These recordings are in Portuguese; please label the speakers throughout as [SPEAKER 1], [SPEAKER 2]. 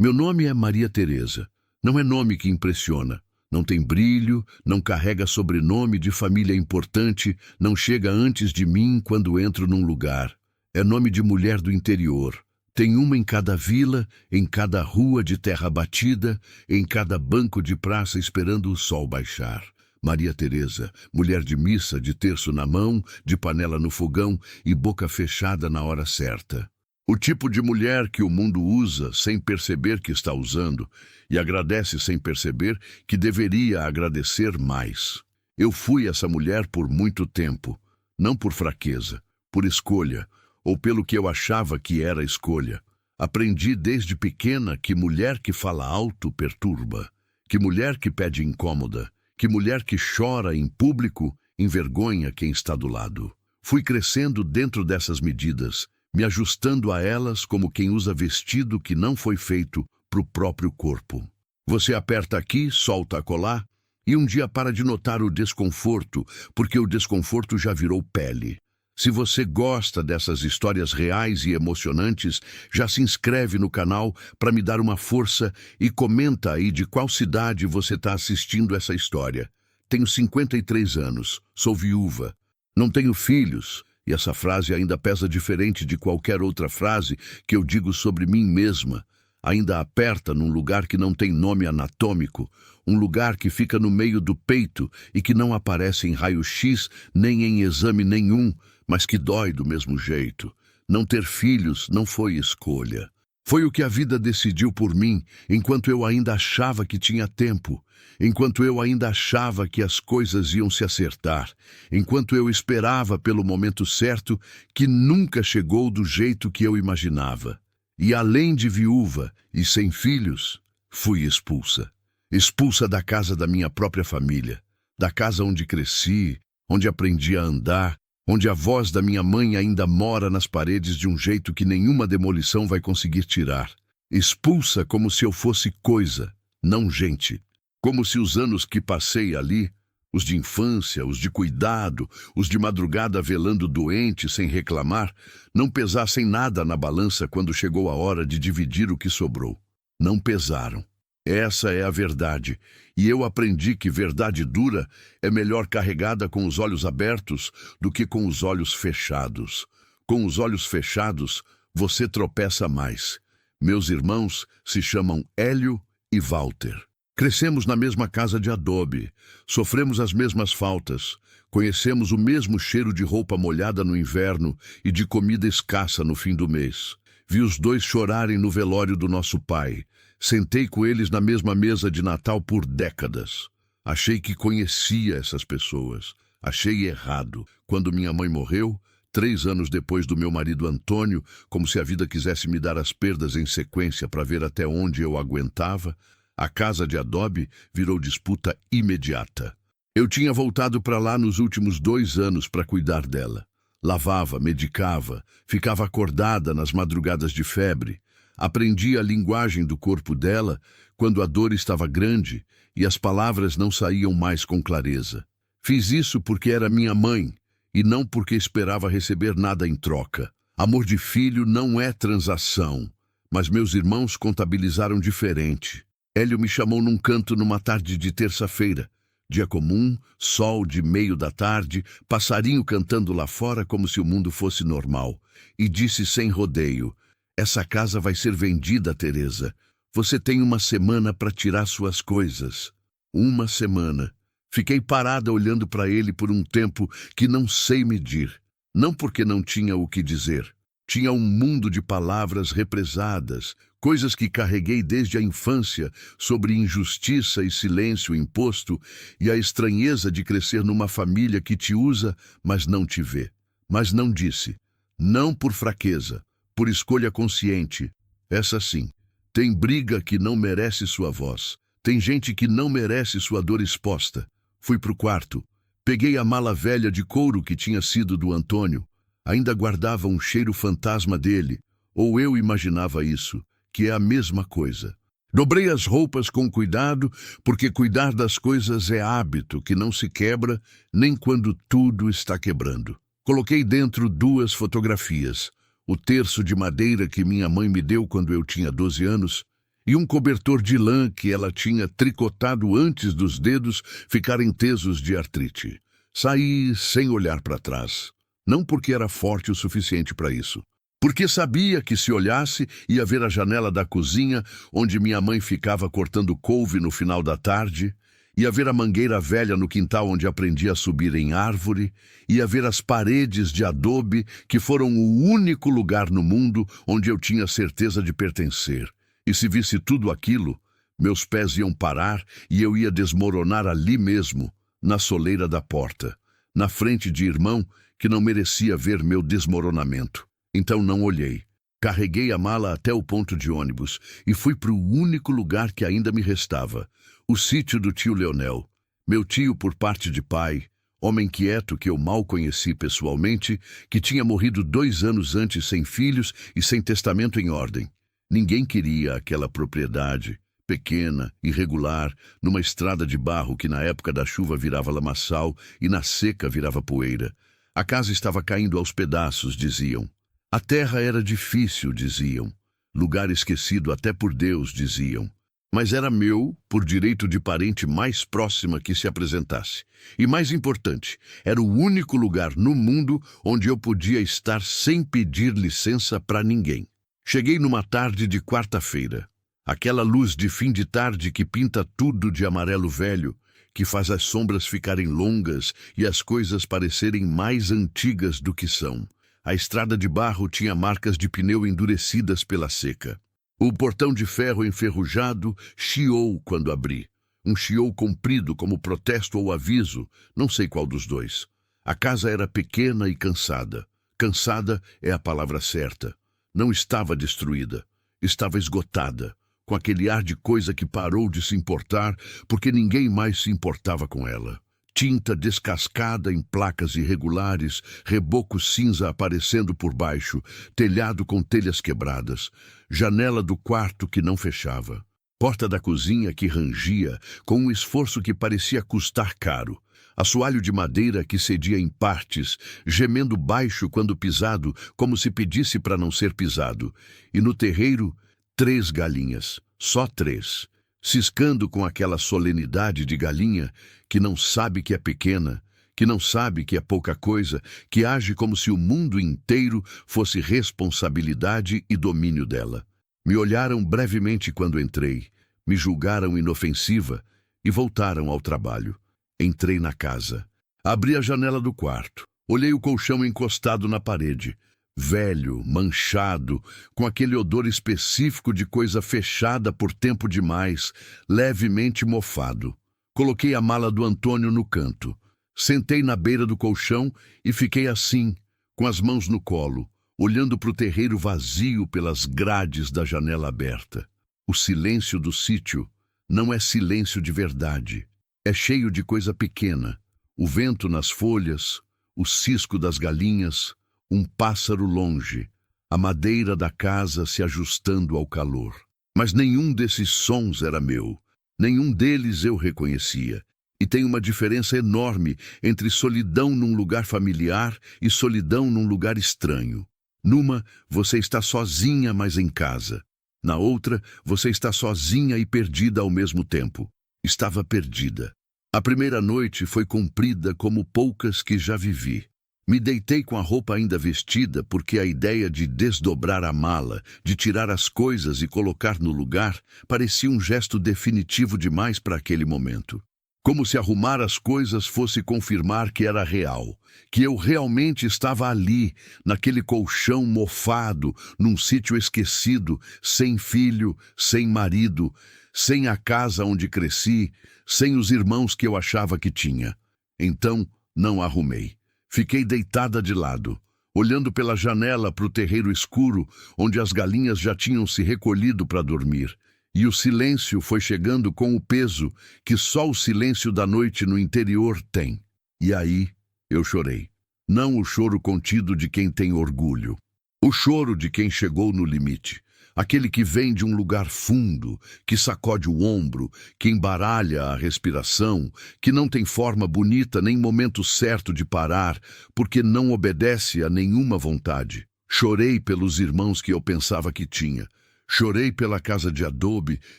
[SPEAKER 1] Meu nome é Maria Teresa. Não é nome que impressiona. Não tem brilho, não carrega sobrenome de família importante, não chega antes de mim quando entro num lugar. É nome de mulher do interior. Tem uma em cada vila, em cada rua de terra batida, em cada banco de praça esperando o sol baixar. Maria Teresa, mulher de missa, de terço na mão, de panela no fogão e boca fechada na hora certa. O tipo de mulher que o mundo usa sem perceber que está usando e agradece sem perceber que deveria agradecer mais. Eu fui essa mulher por muito tempo, não por fraqueza, por escolha, ou pelo que eu achava que era escolha. Aprendi desde pequena que mulher que fala alto perturba, que mulher que pede incômoda, que mulher que chora em público envergonha quem está do lado. Fui crescendo dentro dessas medidas, me ajustando a elas como quem usa vestido que não foi feito para o próprio corpo. Você aperta aqui, solta acolá, e um dia para de notar o desconforto, porque o desconforto já virou pele. Se você gosta dessas histórias reais e emocionantes, já se inscreve no canal para me dar uma força e comenta aí de qual cidade você está assistindo essa história. Tenho 53 anos, sou viúva, não tenho filhos, e essa frase ainda pesa diferente de qualquer outra frase que eu digo sobre mim mesma. Ainda aperta num lugar que não tem nome anatômico, um lugar que fica no meio do peito e que não aparece em raio-x nem em exame nenhum, mas que dói do mesmo jeito. Não ter filhos não foi escolha. Foi o que a vida decidiu por mim, enquanto eu ainda achava que tinha tempo, enquanto eu ainda achava que as coisas iam se acertar, enquanto eu esperava pelo momento certo que nunca chegou do jeito que eu imaginava. E além de viúva e sem filhos, fui expulsa. Expulsa da casa da minha própria família, da casa onde cresci, onde aprendi a andar, onde a voz da minha mãe ainda mora nas paredes de um jeito que nenhuma demolição vai conseguir tirar. Expulsa como se eu fosse coisa, não gente. Como se os anos que passei ali, os de infância, os de cuidado, os de madrugada velando doente sem reclamar, não pesassem nada na balança quando chegou a hora de dividir o que sobrou. Não pesaram. Essa é a verdade, e eu aprendi que verdade dura é melhor carregada com os olhos abertos do que com os olhos fechados. Com os olhos fechados, você tropeça mais. Meus irmãos se chamam Hélio e Walter. Crescemos na mesma casa de adobe, sofremos as mesmas faltas, conhecemos o mesmo cheiro de roupa molhada no inverno e de comida escassa no fim do mês. Vi os dois chorarem no velório do nosso pai. Sentei com eles na mesma mesa de Natal por décadas. Achei que conhecia essas pessoas. Achei errado. Quando minha mãe morreu, 3 anos depois do meu marido Antônio, como se a vida quisesse me dar as perdas em sequência para ver até onde eu aguentava, a casa de adobe virou disputa imediata. Eu tinha voltado para lá nos últimos 2 anos para cuidar dela. Lavava, medicava, ficava acordada nas madrugadas de febre. Aprendi a linguagem do corpo dela quando a dor estava grande e as palavras não saíam mais com clareza. Fiz isso porque era minha mãe e não porque esperava receber nada em troca. Amor de filho não é transação, mas meus irmãos contabilizaram diferente. Hélio me chamou num canto numa tarde de terça-feira. Dia comum, sol de meio da tarde, passarinho cantando lá fora como se o mundo fosse normal. E disse sem rodeio: essa casa vai ser vendida, Teresa. Você tem 1 semana para tirar suas coisas. 1 semana. Fiquei parada olhando para ele por um tempo que não sei medir. Não porque não tinha o que dizer. Tinha um mundo de palavras represadas, coisas que carreguei desde a infância sobre injustiça e silêncio imposto e a estranheza de crescer numa família que te usa, mas não te vê. Mas não disse. Não por fraqueza. Por escolha consciente. Essa sim. Tem briga que não merece sua voz. Tem gente que não merece sua dor exposta. Fui pro quarto. Peguei a mala velha de couro que tinha sido do Antônio. Ainda guardava um cheiro fantasma dele. Ou eu imaginava isso, que é a mesma coisa. Dobrei as roupas com cuidado, porque cuidar das coisas é hábito que não se quebra nem quando tudo está quebrando. Coloquei dentro 2 fotografias. O terço de madeira que minha mãe me deu quando eu tinha 12 anos e um cobertor de lã que ela tinha tricotado antes dos dedos ficarem tesos de artrite. Saí sem olhar para trás, não porque era forte o suficiente para isso, porque sabia que se olhasse ia ver a janela da cozinha onde minha mãe ficava cortando couve no final da tarde, ia ver a mangueira velha no quintal onde aprendi a subir em árvore, ia ver as paredes de adobe que foram o único lugar no mundo onde eu tinha certeza de pertencer. E se visse tudo aquilo, meus pés iam parar e eu ia desmoronar ali mesmo, na soleira da porta, na frente de irmão que não merecia ver meu desmoronamento. Então não olhei. Carreguei a mala até o ponto de ônibus e fui para o único lugar que ainda me restava, o sítio do tio Leonel, meu tio por parte de pai, homem quieto que eu mal conheci pessoalmente, que tinha morrido 2 anos antes sem filhos e sem testamento em ordem. Ninguém queria aquela propriedade, pequena, irregular, numa estrada de barro que na época da chuva virava lamaçal e na seca virava poeira. A casa estava caindo aos pedaços, diziam. A terra era difícil, diziam. Lugar esquecido até por Deus, diziam. Mas era meu, por direito de parente mais próxima que se apresentasse. E mais importante, era o único lugar no mundo onde eu podia estar sem pedir licença para ninguém. Cheguei numa tarde de quarta-feira. Aquela luz de fim de tarde que pinta tudo de amarelo velho, que faz as sombras ficarem longas e as coisas parecerem mais antigas do que são. A estrada de barro tinha marcas de pneu endurecidas pela seca. O portão de ferro enferrujado chiou quando abri. Um chiou comprido como protesto ou aviso, não sei qual dos dois. A casa era pequena e cansada. Cansada é a palavra certa. Não estava destruída, estava esgotada, com aquele ar de coisa que parou de se importar porque ninguém mais se importava com ela. Tinta descascada em placas irregulares, reboco cinza aparecendo por baixo, telhado com telhas quebradas, janela do quarto que não fechava, porta da cozinha que rangia com um esforço que parecia custar caro, assoalho de madeira que cedia em partes, gemendo baixo quando pisado, como se pedisse para não ser pisado, e no terreiro 3 galinhas, só 3, ciscando com aquela solenidade de galinha que não sabe que é pequena, que não sabe que é pouca coisa, que age como se o mundo inteiro fosse responsabilidade e domínio dela. Me olharam brevemente quando entrei, me julgaram inofensiva e voltaram ao trabalho. Entrei na casa. Abri a janela do quarto. Olhei o colchão encostado na parede. Velho, manchado, com aquele odor específico de coisa fechada por tempo demais, levemente mofado. Coloquei a mala do Antônio no canto. Sentei na beira do colchão e fiquei assim, com as mãos no colo, olhando para o terreiro vazio pelas grades da janela aberta. O silêncio do sítio não é silêncio de verdade. É cheio de coisa pequena. O vento nas folhas, o cisco das galinhas, um pássaro longe, a madeira da casa se ajustando ao calor. Mas nenhum desses sons era meu. Nenhum deles eu reconhecia. E tem uma diferença enorme entre solidão num lugar familiar e solidão num lugar estranho. Numa, você está sozinha, mas em casa. Na outra, você está sozinha e perdida ao mesmo tempo. Estava perdida. A primeira noite foi cumprida como poucas que já vivi. Me deitei com a roupa ainda vestida porque a ideia de desdobrar a mala, de tirar as coisas e colocar no lugar, parecia um gesto definitivo demais para aquele momento. Como se arrumar as coisas fosse confirmar que era real, que eu realmente estava ali, naquele colchão mofado, num sítio esquecido, sem filho, sem marido, sem a casa onde cresci, sem os irmãos que eu achava que tinha. Então, não arrumei. Fiquei deitada de lado, olhando pela janela para o terreiro escuro, onde as galinhas já tinham se recolhido para dormir. E o silêncio foi chegando com o peso que só o silêncio da noite no interior tem. E aí eu chorei. Não o choro contido de quem tem orgulho. O choro de quem chegou no limite. Aquele que vem de um lugar fundo, que sacode o ombro, que embaralha a respiração, que não tem forma bonita nem momento certo de parar, porque não obedece a nenhuma vontade. Chorei pelos irmãos que eu pensava que tinha. Chorei pela casa de adobe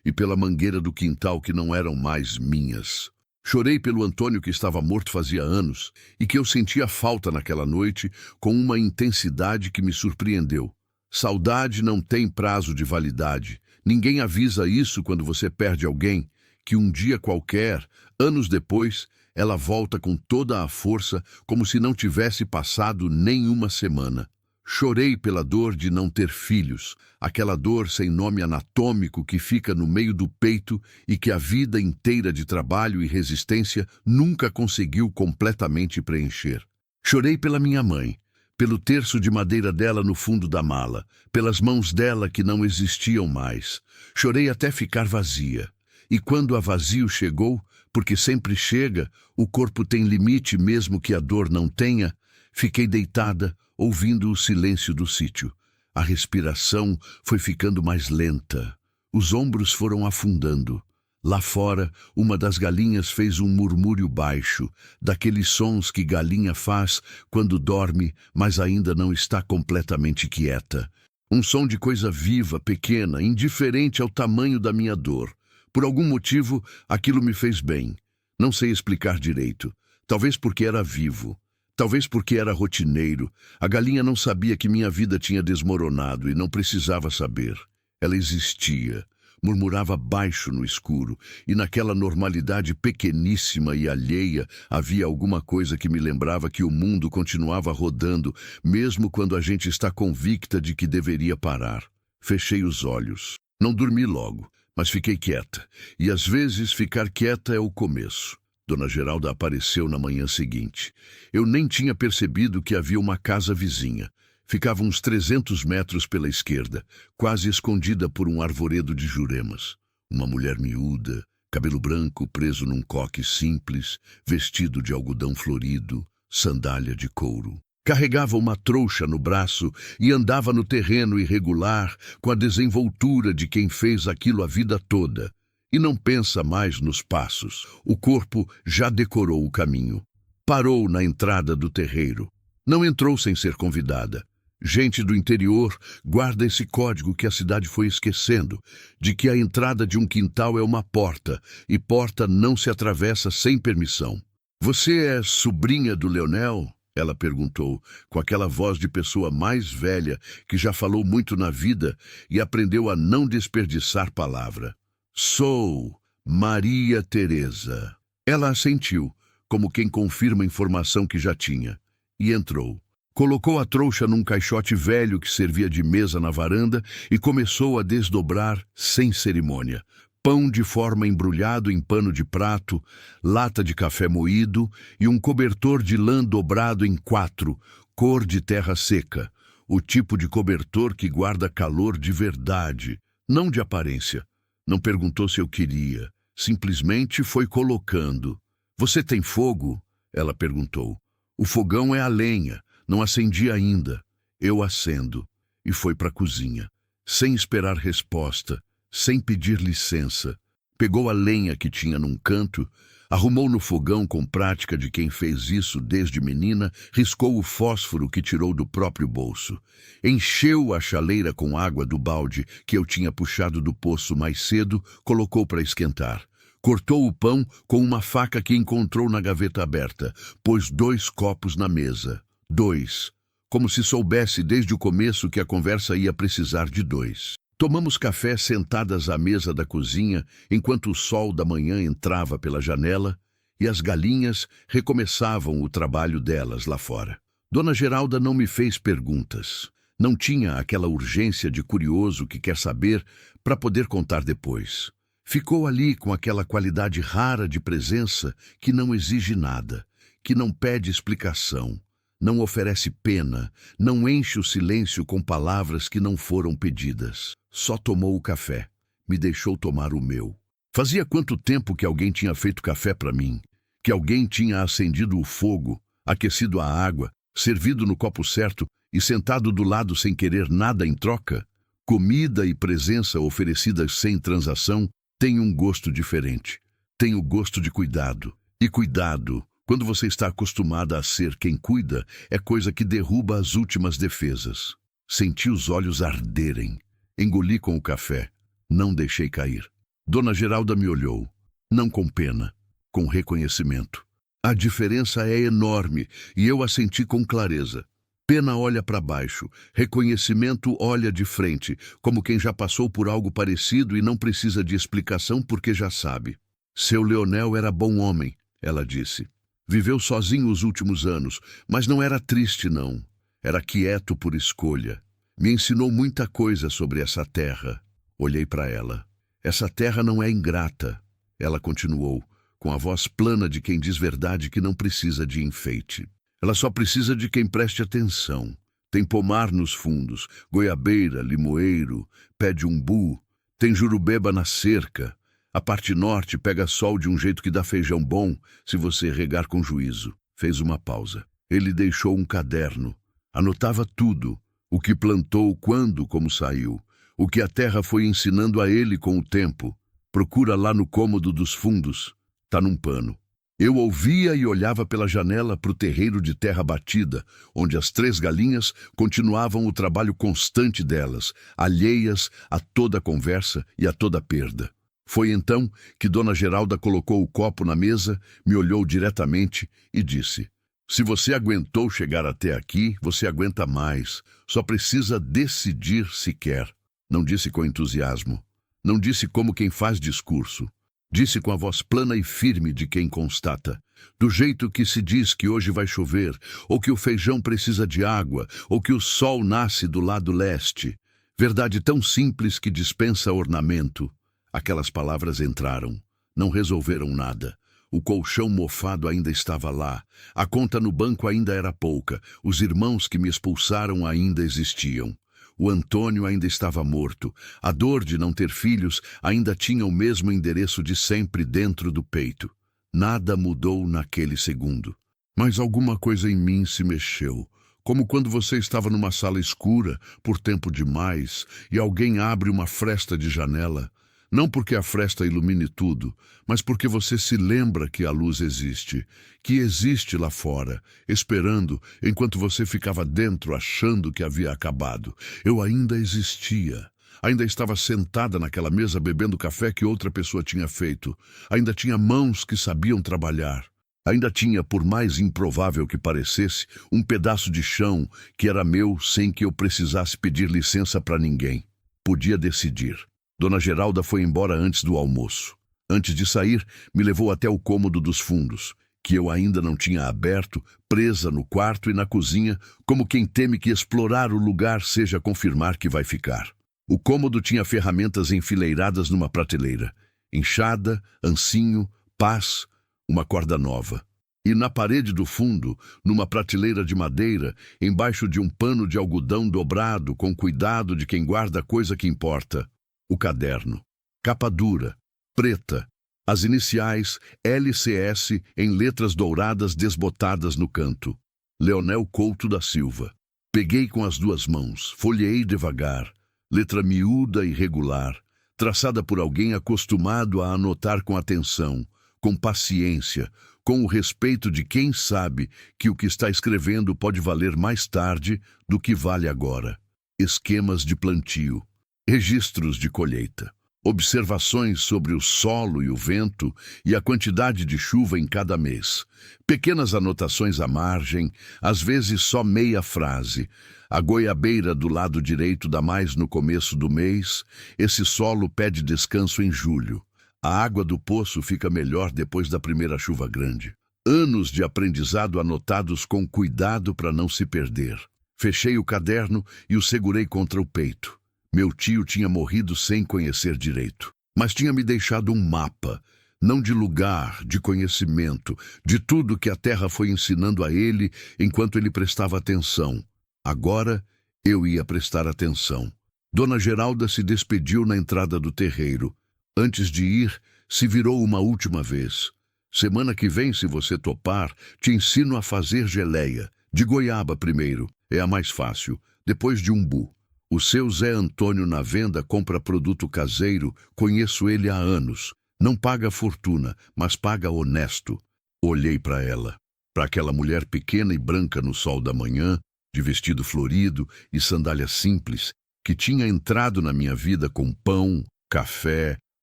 [SPEAKER 1] e pela mangueira do quintal que não eram mais minhas. Chorei pelo Antônio que estava morto fazia anos e que eu sentia falta naquela noite com uma intensidade que me surpreendeu. Saudade não tem prazo de validade. Ninguém avisa isso quando você perde alguém, que um dia qualquer, anos depois, ela volta com toda a força como se não tivesse passado nenhuma semana. Chorei pela dor de não ter filhos, aquela dor sem nome anatômico que fica no meio do peito e que a vida inteira de trabalho e resistência nunca conseguiu completamente preencher. Chorei pela minha mãe, pelo terço de madeira dela no fundo da mala, pelas mãos dela que não existiam mais. Chorei até ficar vazia. E quando a vazio chegou, porque sempre chega, o corpo tem limite mesmo que a dor não tenha, fiquei deitada, ouvindo o silêncio do sítio. A respiração foi ficando mais lenta. Os ombros foram afundando. Lá fora, uma das galinhas fez um murmúrio baixo, daqueles sons que galinha faz quando dorme, mas ainda não está completamente quieta. Um som de coisa viva, pequena, indiferente ao tamanho da minha dor. Por algum motivo, aquilo me fez bem. Não sei explicar direito. Talvez porque era vivo. Talvez porque era rotineiro. A galinha não sabia que minha vida tinha desmoronado e não precisava saber. Ela existia. Murmurava baixo no escuro, e naquela normalidade pequeníssima e alheia havia alguma coisa que me lembrava que o mundo continuava rodando, mesmo quando a gente está convicta de que deveria parar. Fechei os olhos. Não dormi logo, mas fiquei quieta, e às vezes ficar quieta é o começo. Dona Geralda apareceu na manhã seguinte. Eu nem tinha percebido que havia uma casa vizinha. Ficava uns 300 metros pela esquerda, quase escondida por um arvoredo de juremas. Uma mulher miúda, cabelo branco preso num coque simples, vestido de algodão florido, sandália de couro. Carregava uma trouxa no braço e andava no terreno irregular, com a desenvoltura de quem fez aquilo a vida toda. E não pensa mais nos passos. O corpo já decorou o caminho. Parou na entrada do terreiro. Não entrou sem ser convidada. Gente do interior guarda esse código que a cidade foi esquecendo, de que a entrada de um quintal é uma porta, e porta não se atravessa sem permissão. Você é sobrinha do Leonel? Ela perguntou, com aquela voz de pessoa mais velha que já falou muito na vida e aprendeu a não desperdiçar palavra. Sou Maria Teresa. Ela assentiu, como quem confirma informação que já tinha, e entrou. Colocou a trouxa num caixote velho que servia de mesa na varanda e começou a desdobrar sem cerimônia. Pão de forma embrulhado em pano de prato, lata de café moído e um cobertor de lã dobrado em 4, cor de terra seca. O tipo de cobertor que guarda calor de verdade, não de aparência. Não perguntou se eu queria, simplesmente foi colocando. Você tem fogo? Ela perguntou. O fogão é a lenha. Não acendi ainda. Eu acendo. E foi para a cozinha. Sem esperar resposta, sem pedir licença. Pegou a lenha que tinha num canto, arrumou no fogão com prática de quem fez isso desde menina, riscou o fósforo que tirou do próprio bolso. Encheu a chaleira com água do balde que eu tinha puxado do poço mais cedo, colocou para esquentar. Cortou o pão com uma faca que encontrou na gaveta aberta, pôs 2 copos na mesa. 2. Como se soubesse desde o começo que a conversa ia precisar de 2. Tomamos café sentadas à mesa da cozinha, enquanto o sol da manhã entrava pela janela e as galinhas recomeçavam o trabalho delas lá fora. Dona Geralda não me fez perguntas. Não tinha aquela urgência de curioso que quer saber para poder contar depois. Ficou ali com aquela qualidade rara de presença que não exige nada, que não pede explicação. Não oferece pena, não enche o silêncio com palavras que não foram pedidas. Só tomou o café, me deixou tomar o meu. Fazia quanto tempo que alguém tinha feito café para mim? Que alguém tinha acendido o fogo, aquecido a água, servido no copo certo e sentado do lado sem querer nada em troca? Comida e presença oferecidas sem transação têm um gosto diferente. Tem o gosto de cuidado. E cuidado, quando você está acostumada a ser quem cuida, é coisa que derruba as últimas defesas. Senti os olhos arderem. Engoli com o café. Não deixei cair. Dona Geralda me olhou, não com pena, com reconhecimento. A diferença é enorme e eu a senti com clareza. Pena olha para baixo, reconhecimento olha de frente, como quem já passou por algo parecido e não precisa de explicação porque já sabe. Seu Leonel era bom homem, ela disse. Viveu sozinho os últimos anos, mas não era triste, não. Era quieto por escolha. Me ensinou muita coisa sobre essa terra. Olhei para ela. Essa terra não é ingrata, ela continuou, com a voz plana de quem diz verdade que não precisa de enfeite. Ela só precisa de quem preste atenção. Tem pomar nos fundos, goiabeira, limoeiro, pé de umbu, tem jurubeba na cerca. A parte norte pega sol de um jeito que dá feijão bom se você regar com juízo. Fez uma pausa. Ele deixou um caderno. Anotava tudo, o que plantou, quando, como saiu. O que a terra foi ensinando a ele com o tempo. Procura lá no cômodo dos fundos. Tá num pano. Eu ouvia e olhava pela janela para o terreiro de terra batida, onde as 3 galinhas continuavam o trabalho constante delas, alheias a toda conversa e a toda perda. Foi então que Dona Geralda colocou o copo na mesa, me olhou diretamente e disse: se você aguentou chegar até aqui, você aguenta mais. Só precisa decidir se quer. Não disse com entusiasmo. Não disse como quem faz discurso. Disse com a voz plana e firme de quem constata. Do jeito que se diz que hoje vai chover, ou que o feijão precisa de água, ou que o sol nasce do lado leste. Verdade tão simples que dispensa ornamento. Aquelas palavras entraram. Não resolveram nada. O colchão mofado ainda estava lá. A conta no banco ainda era pouca. Os irmãos que me expulsaram ainda existiam. O Antônio ainda estava morto. A dor de não ter filhos ainda tinha o mesmo endereço de sempre dentro do peito. Nada mudou naquele segundo. Mas alguma coisa em mim se mexeu. Como quando você estava numa sala escura, por tempo demais, e alguém abre uma fresta de janela. Não porque a fresta ilumine tudo, mas porque você se lembra que a luz existe, que existe lá fora, esperando, enquanto você ficava dentro achando que havia acabado. Eu ainda existia. Ainda estava sentada naquela mesa bebendo café que outra pessoa tinha feito. Ainda tinha mãos que sabiam trabalhar. Ainda tinha, por mais improvável que parecesse, um pedaço de chão que era meu sem que eu precisasse pedir licença para ninguém. Podia decidir. Dona Geralda foi embora antes do almoço. Antes de sair, me levou até o cômodo dos fundos, que eu ainda não tinha aberto, presa no quarto e na cozinha, como quem teme que explorar o lugar seja confirmar que vai ficar. O cômodo tinha ferramentas enfileiradas numa prateleira. Enxada, ancinho, pás, uma corda nova. E na parede do fundo, numa prateleira de madeira, embaixo de um pano de algodão dobrado com cuidado de quem guarda a coisa que importa, o caderno. Capa dura, preta, as iniciais LCS em letras douradas desbotadas no canto. Leonel Couto da Silva. Peguei com as 2 mãos, folheei devagar, letra miúda e regular, traçada por alguém acostumado a anotar com atenção, com paciência, com o respeito de quem sabe que o que está escrevendo pode valer mais tarde do que vale agora. Esquemas de plantio. Registros de colheita, observações sobre o solo e o vento e a quantidade de chuva em cada mês, pequenas anotações à margem, às vezes só meia frase. A goiabeira do lado direito dá mais no começo do mês, esse solo pede descanso em julho. A água do poço fica melhor depois da primeira chuva grande. Anos de aprendizado anotados com cuidado para não se perder. Fechei o caderno e o segurei contra o peito. Meu tio tinha morrido sem conhecer direito, mas tinha me deixado um mapa, não de lugar, de conhecimento, de tudo que a terra foi ensinando a ele enquanto ele prestava atenção. Agora eu ia prestar atenção. Dona Geralda se despediu na entrada do terreiro. Antes de ir, se virou uma última vez. Semana que vem, se você topar, te ensino a fazer geleia. De goiaba primeiro, é a mais fácil, depois de umbu. O seu Zé Antônio na venda compra produto caseiro, conheço ele há anos. Não paga fortuna, mas paga honesto. Olhei para ela, para aquela mulher pequena e branca no sol da manhã, de vestido florido e sandália simples, que tinha entrado na minha vida com pão, café,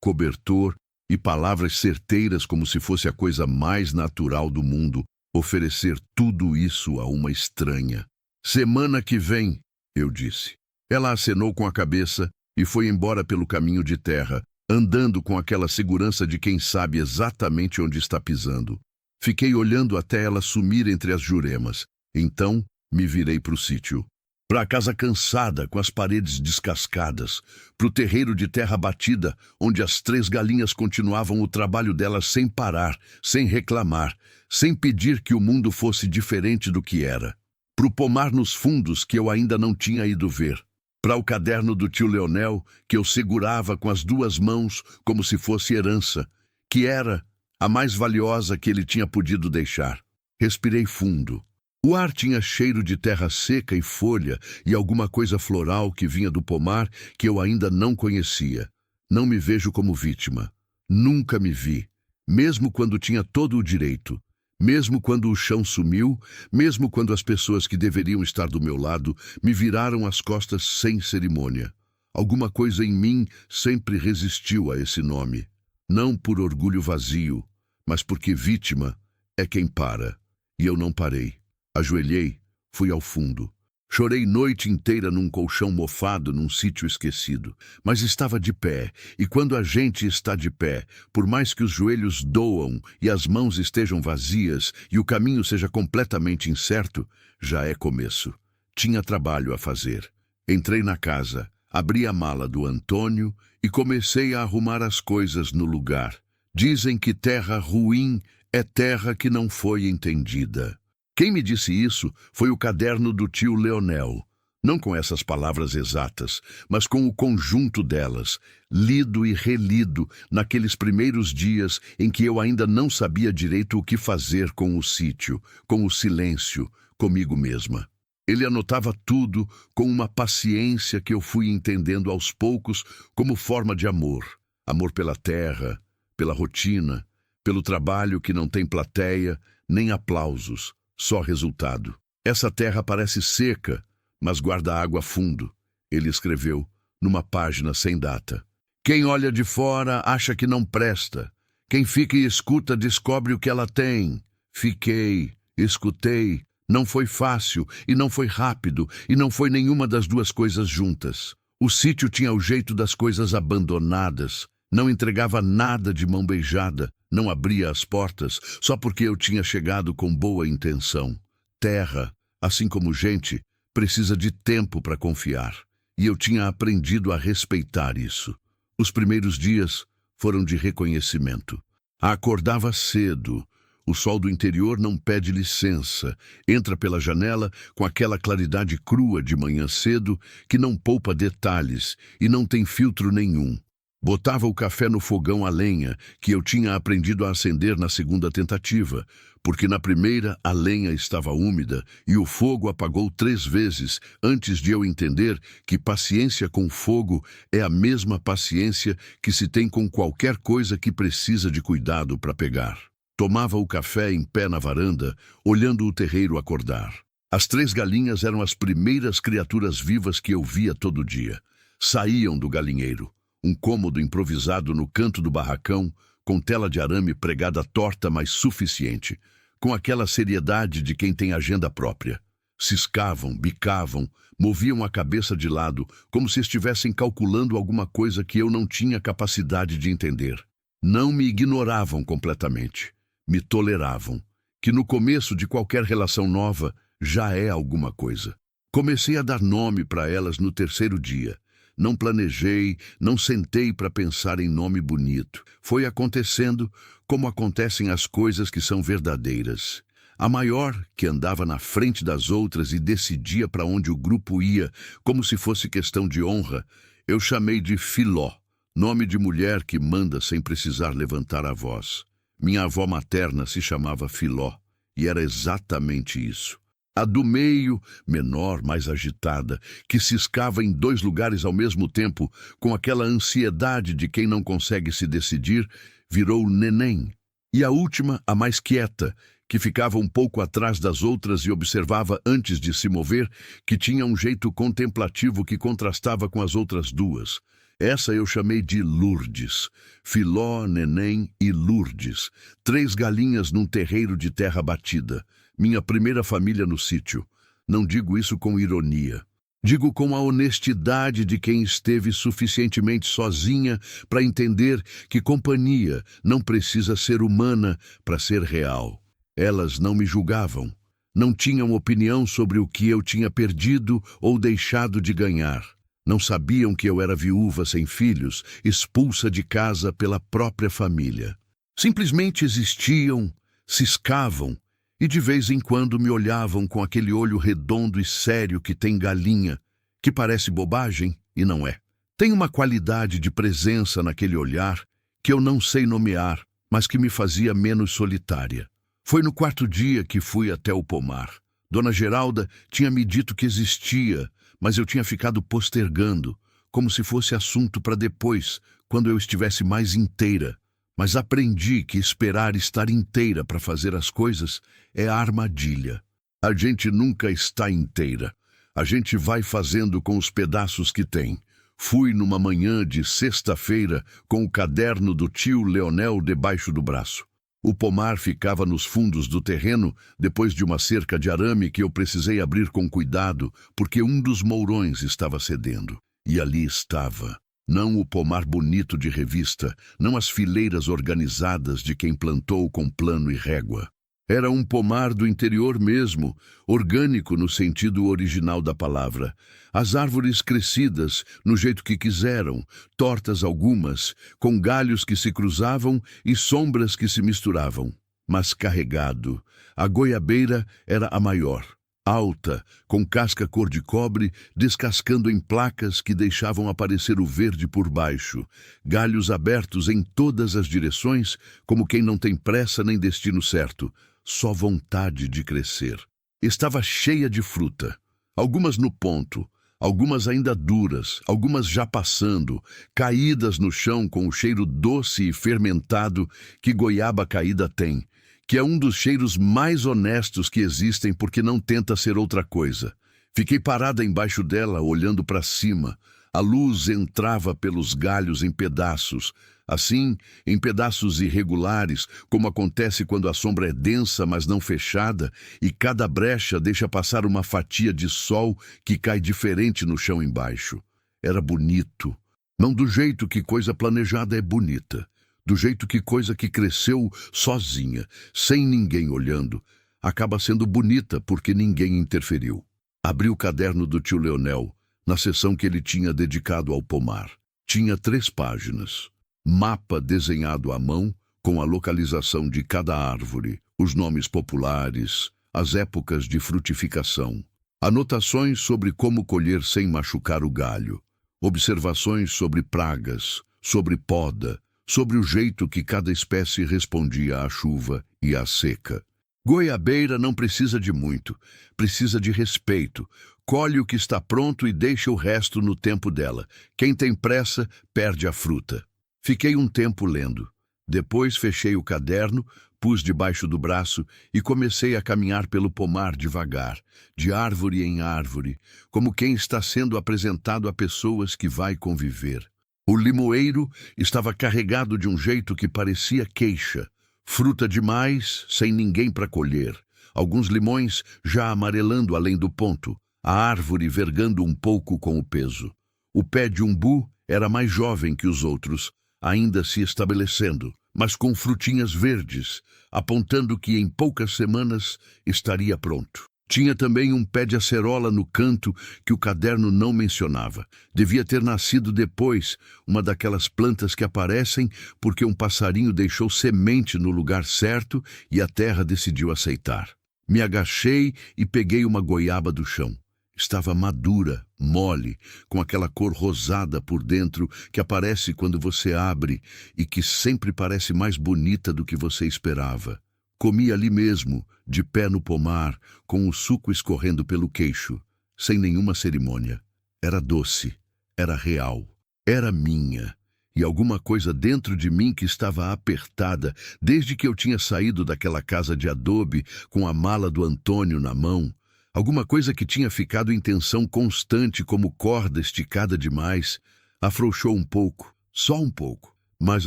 [SPEAKER 1] cobertor e palavras certeiras como se fosse a coisa mais natural do mundo, oferecer tudo isso a uma estranha. Semana que vem, eu disse. Ela acenou com a cabeça e foi embora pelo caminho de terra, andando com aquela segurança de quem sabe exatamente onde está pisando. Fiquei olhando até ela sumir entre as juremas. Então, me virei para o sítio. Para a casa cansada, com as paredes descascadas, para o terreiro de terra batida, onde as 3 galinhas continuavam o trabalho delas sem parar, sem reclamar, sem pedir que o mundo fosse diferente do que era. Para o pomar nos fundos que eu ainda não tinha ido ver. Para o caderno do tio Leonel, que eu segurava com as 2 mãos como se fosse herança, que era a mais valiosa que ele tinha podido deixar. Respirei fundo. O ar tinha cheiro de terra seca e folha e alguma coisa floral que vinha do pomar que eu ainda não conhecia. Não me vejo como vítima. Nunca me vi. Mesmo quando tinha todo o direito. Mesmo quando o chão sumiu, mesmo quando as pessoas que deveriam estar do meu lado me viraram as costas sem cerimônia. Alguma coisa em mim sempre resistiu a esse nome. Não por orgulho vazio, mas porque vítima é quem para. E eu não parei. Ajoelhei, fui ao fundo. Chorei noite inteira num colchão mofado num sítio esquecido, mas estava de pé, e quando a gente está de pé, por mais que os joelhos doam e as mãos estejam vazias e o caminho seja completamente incerto, já é começo. Tinha trabalho a fazer. Entrei na casa, abri a mala do Antônio e comecei a arrumar as coisas no lugar. Dizem que terra ruim é terra que não foi entendida. Quem me disse isso foi o caderno do tio Leonel. Não com essas palavras exatas, mas com o conjunto delas, lido e relido naqueles primeiros dias em que eu ainda não sabia direito o que fazer com o sítio, com o silêncio, comigo mesma. Ele anotava tudo com uma paciência que eu fui entendendo aos poucos como forma de amor. Amor pela terra, pela rotina, pelo trabalho que não tem plateia, nem aplausos. Só resultado. Essa terra parece seca, mas guarda água fundo, ele escreveu, numa página sem data. Quem olha de fora acha que não presta. Quem fica e escuta descobre o que ela tem. Fiquei, escutei. Não foi fácil, e não foi rápido, e não foi nenhuma das 2 coisas juntas. O sítio tinha o jeito das coisas abandonadas. Não entregava nada de mão beijada, não abria as portas só porque eu tinha chegado com boa intenção. Terra, assim como gente, precisa de tempo para confiar. E eu tinha aprendido a respeitar isso. Os primeiros dias foram de reconhecimento. Acordava cedo. O sol do interior não pede licença. Entra pela janela com aquela claridade crua de manhã cedo que não poupa detalhes e não tem filtro nenhum. Botava o café no fogão a lenha, que eu tinha aprendido a acender na segunda tentativa, porque na primeira a lenha estava úmida e o fogo apagou 3 vezes antes de eu entender que paciência com fogo é a mesma paciência que se tem com qualquer coisa que precisa de cuidado para pegar. Tomava o café em pé na varanda, olhando o terreiro acordar. As 3 galinhas eram as primeiras criaturas vivas que eu via todo dia. Saíam do galinheiro. Um cômodo improvisado no canto do barracão, com tela de arame pregada torta, mas suficiente, com aquela seriedade de quem tem agenda própria. Ciscavam, bicavam, moviam a cabeça de lado, como se estivessem calculando alguma coisa que eu não tinha capacidade de entender. Não me ignoravam completamente, me toleravam, que no começo de qualquer relação nova já é alguma coisa. Comecei a dar nome para elas no 3º dia. Não planejei, não sentei para pensar em nome bonito. Foi acontecendo como acontecem as coisas que são verdadeiras. A maior, que andava na frente das outras e decidia para onde o grupo ia, como se fosse questão de honra, eu chamei de Filó, nome de mulher que manda sem precisar levantar a voz. Minha avó materna se chamava Filó, e era exatamente isso. A do meio, menor, mais agitada, que ciscava em 2 lugares ao mesmo tempo, com aquela ansiedade de quem não consegue se decidir, virou Neném. E a última, a mais quieta, que ficava um pouco atrás das outras e observava antes de se mover, que tinha um jeito contemplativo que contrastava com as outras duas. Essa eu chamei de Lourdes. Filó, Neném e Lourdes. 3 galinhas num terreiro de terra batida. Minha primeira família no sítio. Não digo isso com ironia. Digo com a honestidade de quem esteve suficientemente sozinha para entender que companhia não precisa ser humana para ser real. Elas não me julgavam. Não tinham opinião sobre o que eu tinha perdido ou deixado de ganhar. Não sabiam que eu era viúva sem filhos, expulsa de casa pela própria família. Simplesmente existiam, ciscavam e de vez em quando me olhavam com aquele olho redondo e sério que tem galinha, que parece bobagem e não é. Tem uma qualidade de presença naquele olhar que eu não sei nomear, mas que me fazia menos solitária. Foi no 4º dia que fui até o pomar. Dona Geralda tinha me dito que existia, mas eu tinha ficado postergando, como se fosse assunto para depois, quando eu estivesse mais inteira. Mas aprendi que esperar estar inteira para fazer as coisas é a armadilha. A gente nunca está inteira. A gente vai fazendo com os pedaços que tem. Fui numa manhã de sexta-feira com o caderno do tio Leonel debaixo do braço. O pomar ficava nos fundos do terreno, depois de uma cerca de arame que eu precisei abrir com cuidado, porque um dos mourões estava cedendo. E ali estava. Não o pomar bonito de revista, não as fileiras organizadas de quem plantou com plano e régua. Era um pomar do interior mesmo, orgânico no sentido original da palavra. As árvores crescidas, no jeito que quiseram, tortas algumas, com galhos que se cruzavam e sombras que se misturavam. Mas carregado. A goiabeira era a maior. Alta, com casca cor de cobre, descascando em placas que deixavam aparecer o verde por baixo. Galhos abertos em todas as direções, como quem não tem pressa nem destino certo. Só vontade de crescer. Estava cheia de fruta, algumas no ponto, algumas ainda duras, algumas já passando, caídas no chão com o cheiro doce e fermentado que goiaba caída tem, que é um dos cheiros mais honestos que existem porque não tenta ser outra coisa. Fiquei parada embaixo dela, olhando para cima. A luz entrava pelos galhos em pedaços, assim, em pedaços irregulares, como acontece quando a sombra é densa, mas não fechada, e cada brecha deixa passar uma fatia de sol que cai diferente no chão embaixo. Era bonito. Não do jeito que coisa planejada é bonita. Do jeito que coisa que cresceu sozinha, sem ninguém olhando, acaba sendo bonita porque ninguém interferiu. Abri o caderno do tio Leonel, na seção que ele tinha dedicado ao pomar. Tinha 3 páginas. Mapa desenhado à mão, com a localização de cada árvore, os nomes populares, as épocas de frutificação. Anotações sobre como colher sem machucar o galho. Observações sobre pragas, sobre poda, sobre o jeito que cada espécie respondia à chuva e à seca. Goiabeira não precisa de muito, precisa de respeito. Colhe o que está pronto e deixa o resto no tempo dela. Quem tem pressa, perde a fruta. Fiquei um tempo lendo. Depois fechei o caderno, pus debaixo do braço e comecei a caminhar pelo pomar devagar, de árvore em árvore, como quem está sendo apresentado a pessoas que vai conviver. O limoeiro estava carregado de um jeito que parecia queixa. Fruta demais, sem ninguém para colher. Alguns limões já amarelando além do ponto, a árvore vergando um pouco com o peso. O pé de umbu era mais jovem que os outros, ainda se estabelecendo, mas com frutinhas verdes, apontando que em poucas semanas estaria pronto. Tinha também um pé de acerola no canto que o caderno não mencionava. Devia ter nascido depois, uma daquelas plantas que aparecem porque um passarinho deixou semente no lugar certo e a terra decidiu aceitar. Me agachei e peguei uma goiaba do chão. Estava madura, mole, com aquela cor rosada por dentro que aparece quando você abre e que sempre parece mais bonita do que você esperava. Comi ali mesmo, de pé no pomar, com o suco escorrendo pelo queixo, sem nenhuma cerimônia. Era doce, era real, era minha. e alguma coisa dentro de mim que estava apertada desde que eu tinha saído daquela casa de adobe com a mala do Antônio na mão. Alguma coisa que tinha ficado em tensão constante como corda esticada demais. Afrouxou um pouco, só um pouco, mas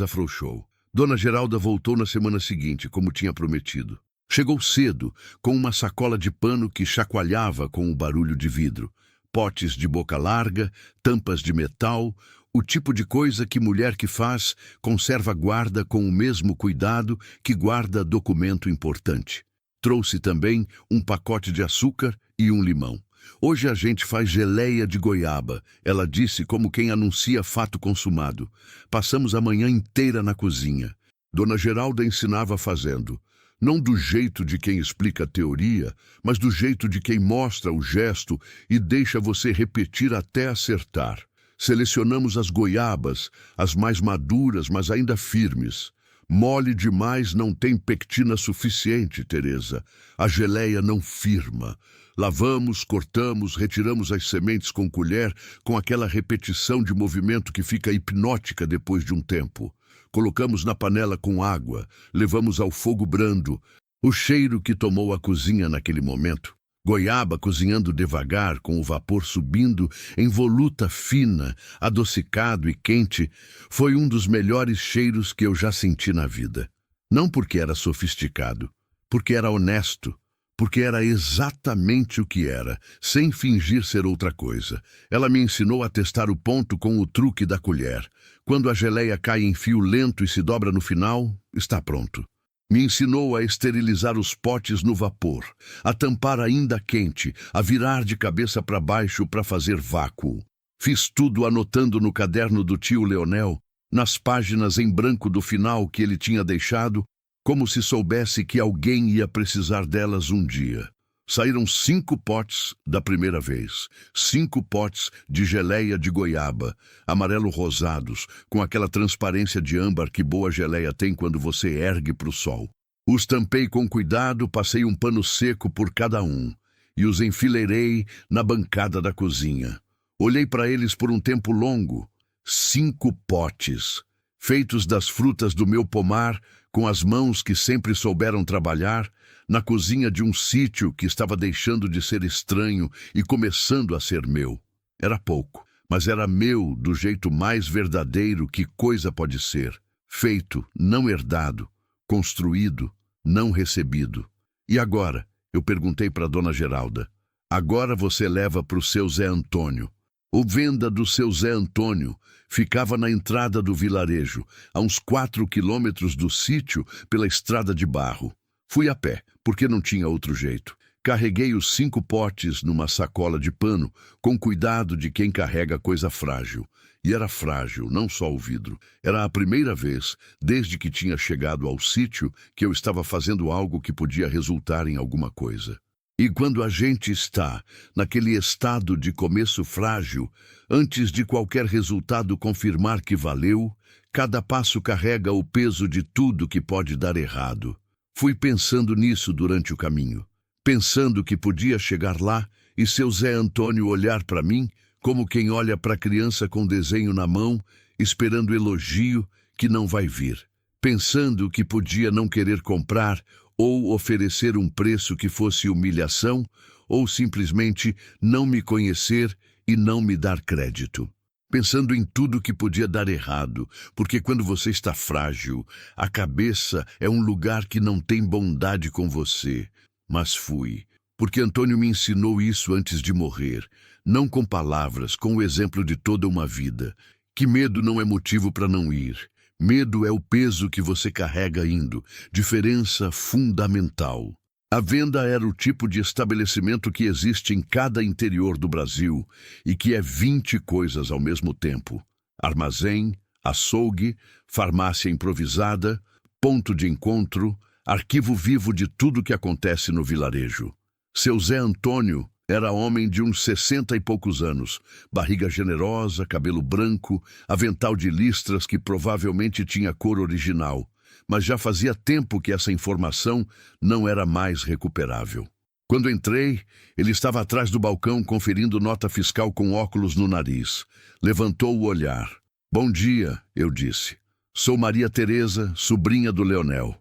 [SPEAKER 1] afrouxou. Dona Geralda voltou na semana seguinte, como tinha prometido. Chegou cedo, com uma sacola de pano que chacoalhava com o barulho de vidro. Potes de boca larga, tampas de metal, o tipo de coisa que mulher que faz conserva guarda com o mesmo cuidado que guarda documento importante. Trouxe também um pacote de açúcar e um limão. Hoje a gente faz geleia de goiaba, ela disse como quem anuncia fato consumado. Passamos a manhã inteira na cozinha. Dona Geralda ensinava fazendo. Não do jeito de quem explica a teoria, mas do jeito de quem mostra o gesto e deixa você repetir até acertar. Selecionamos as goiabas, as mais maduras, mas ainda firmes. Mole demais não tem pectina suficiente, Teresa. A geleia não firma. Lavamos, cortamos, retiramos as sementes com colher, com aquela repetição de movimento que fica hipnótica depois de um tempo. Colocamos na panela com água, levamos ao fogo brando. O cheiro que tomou a cozinha naquele momento. Goiaba cozinhando devagar, com o vapor subindo, em voluta fina, adocicado e quente, foi um dos melhores cheiros que eu já senti na vida. Não porque era sofisticado, porque era honesto, porque era exatamente o que era, sem fingir ser outra coisa. Ela me ensinou a testar o ponto com o truque da colher. Quando a geleia cai em fio lento e se dobra no final, está pronto. Me ensinou a esterilizar os potes no vapor, a tampar ainda quente, a virar de cabeça para baixo para fazer vácuo. Fiz tudo anotando no caderno do tio Leonel, nas páginas em branco do final que ele tinha deixado, como se soubesse que alguém ia precisar delas um dia. Saíram 5 potes da primeira vez, 5 potes de geleia de goiaba, amarelo-rosados, com aquela transparência de âmbar que boa geleia tem quando você ergue para o sol. Os tampei com cuidado, passei um pano seco por cada um, e os enfileirei na bancada da cozinha. Olhei para eles por um tempo longo. 5 potes, feitos das frutas do meu pomar, com as mãos que sempre souberam trabalhar, na cozinha de um sítio que estava deixando de ser estranho e começando a ser meu. Era pouco, mas era meu do jeito mais verdadeiro que coisa pode ser. Feito, não herdado. Construído, não recebido. E agora? Eu perguntei para Dona Geralda. Agora você leva para o seu Zé Antônio. O venda do seu Zé Antônio ficava na entrada do vilarejo, a uns 4 quilômetros do sítio pela estrada de barro. Fui a pé, porque não tinha outro jeito. Carreguei os 5 potes numa sacola de pano, com cuidado de quem carrega coisa frágil. E era frágil, não só o vidro. Era a primeira vez, desde que tinha chegado ao sítio, que eu estava fazendo algo que podia resultar em alguma coisa. E quando a gente está naquele estado de começo frágil, antes de qualquer resultado confirmar que valeu, cada passo carrega o peso de tudo que pode dar errado. Fui pensando nisso durante o caminho, pensando que podia chegar lá e seu Zé Antônio olhar para mim como quem olha para a criança com desenho na mão, esperando elogio que não vai vir, pensando que podia não querer comprar ou oferecer um preço que fosse humilhação, ou simplesmente não me conhecer e não me dar crédito. Pensando em tudo que podia dar errado, porque quando você está frágil, a cabeça é um lugar que não tem bondade com você. Mas fui, porque Antônio me ensinou isso antes de morrer, não com palavras, com o exemplo de toda uma vida. Que medo não é motivo para não ir. Medo é o peso que você carrega indo, diferença fundamental. A venda era o tipo de estabelecimento que existe em cada interior do Brasil e que é 20 coisas ao mesmo tempo. Armazém, açougue, farmácia improvisada, ponto de encontro, arquivo vivo de tudo que acontece no vilarejo. Seu Zé Antônio era homem de uns 60 e poucos anos, barriga generosa, cabelo branco, avental de listras que provavelmente tinha cor original, mas já fazia tempo que essa informação não era mais recuperável. Quando entrei, ele estava atrás do balcão conferindo nota fiscal com óculos no nariz. Levantou o olhar. Bom dia, eu disse. Sou Maria Teresa, sobrinha do Leonel.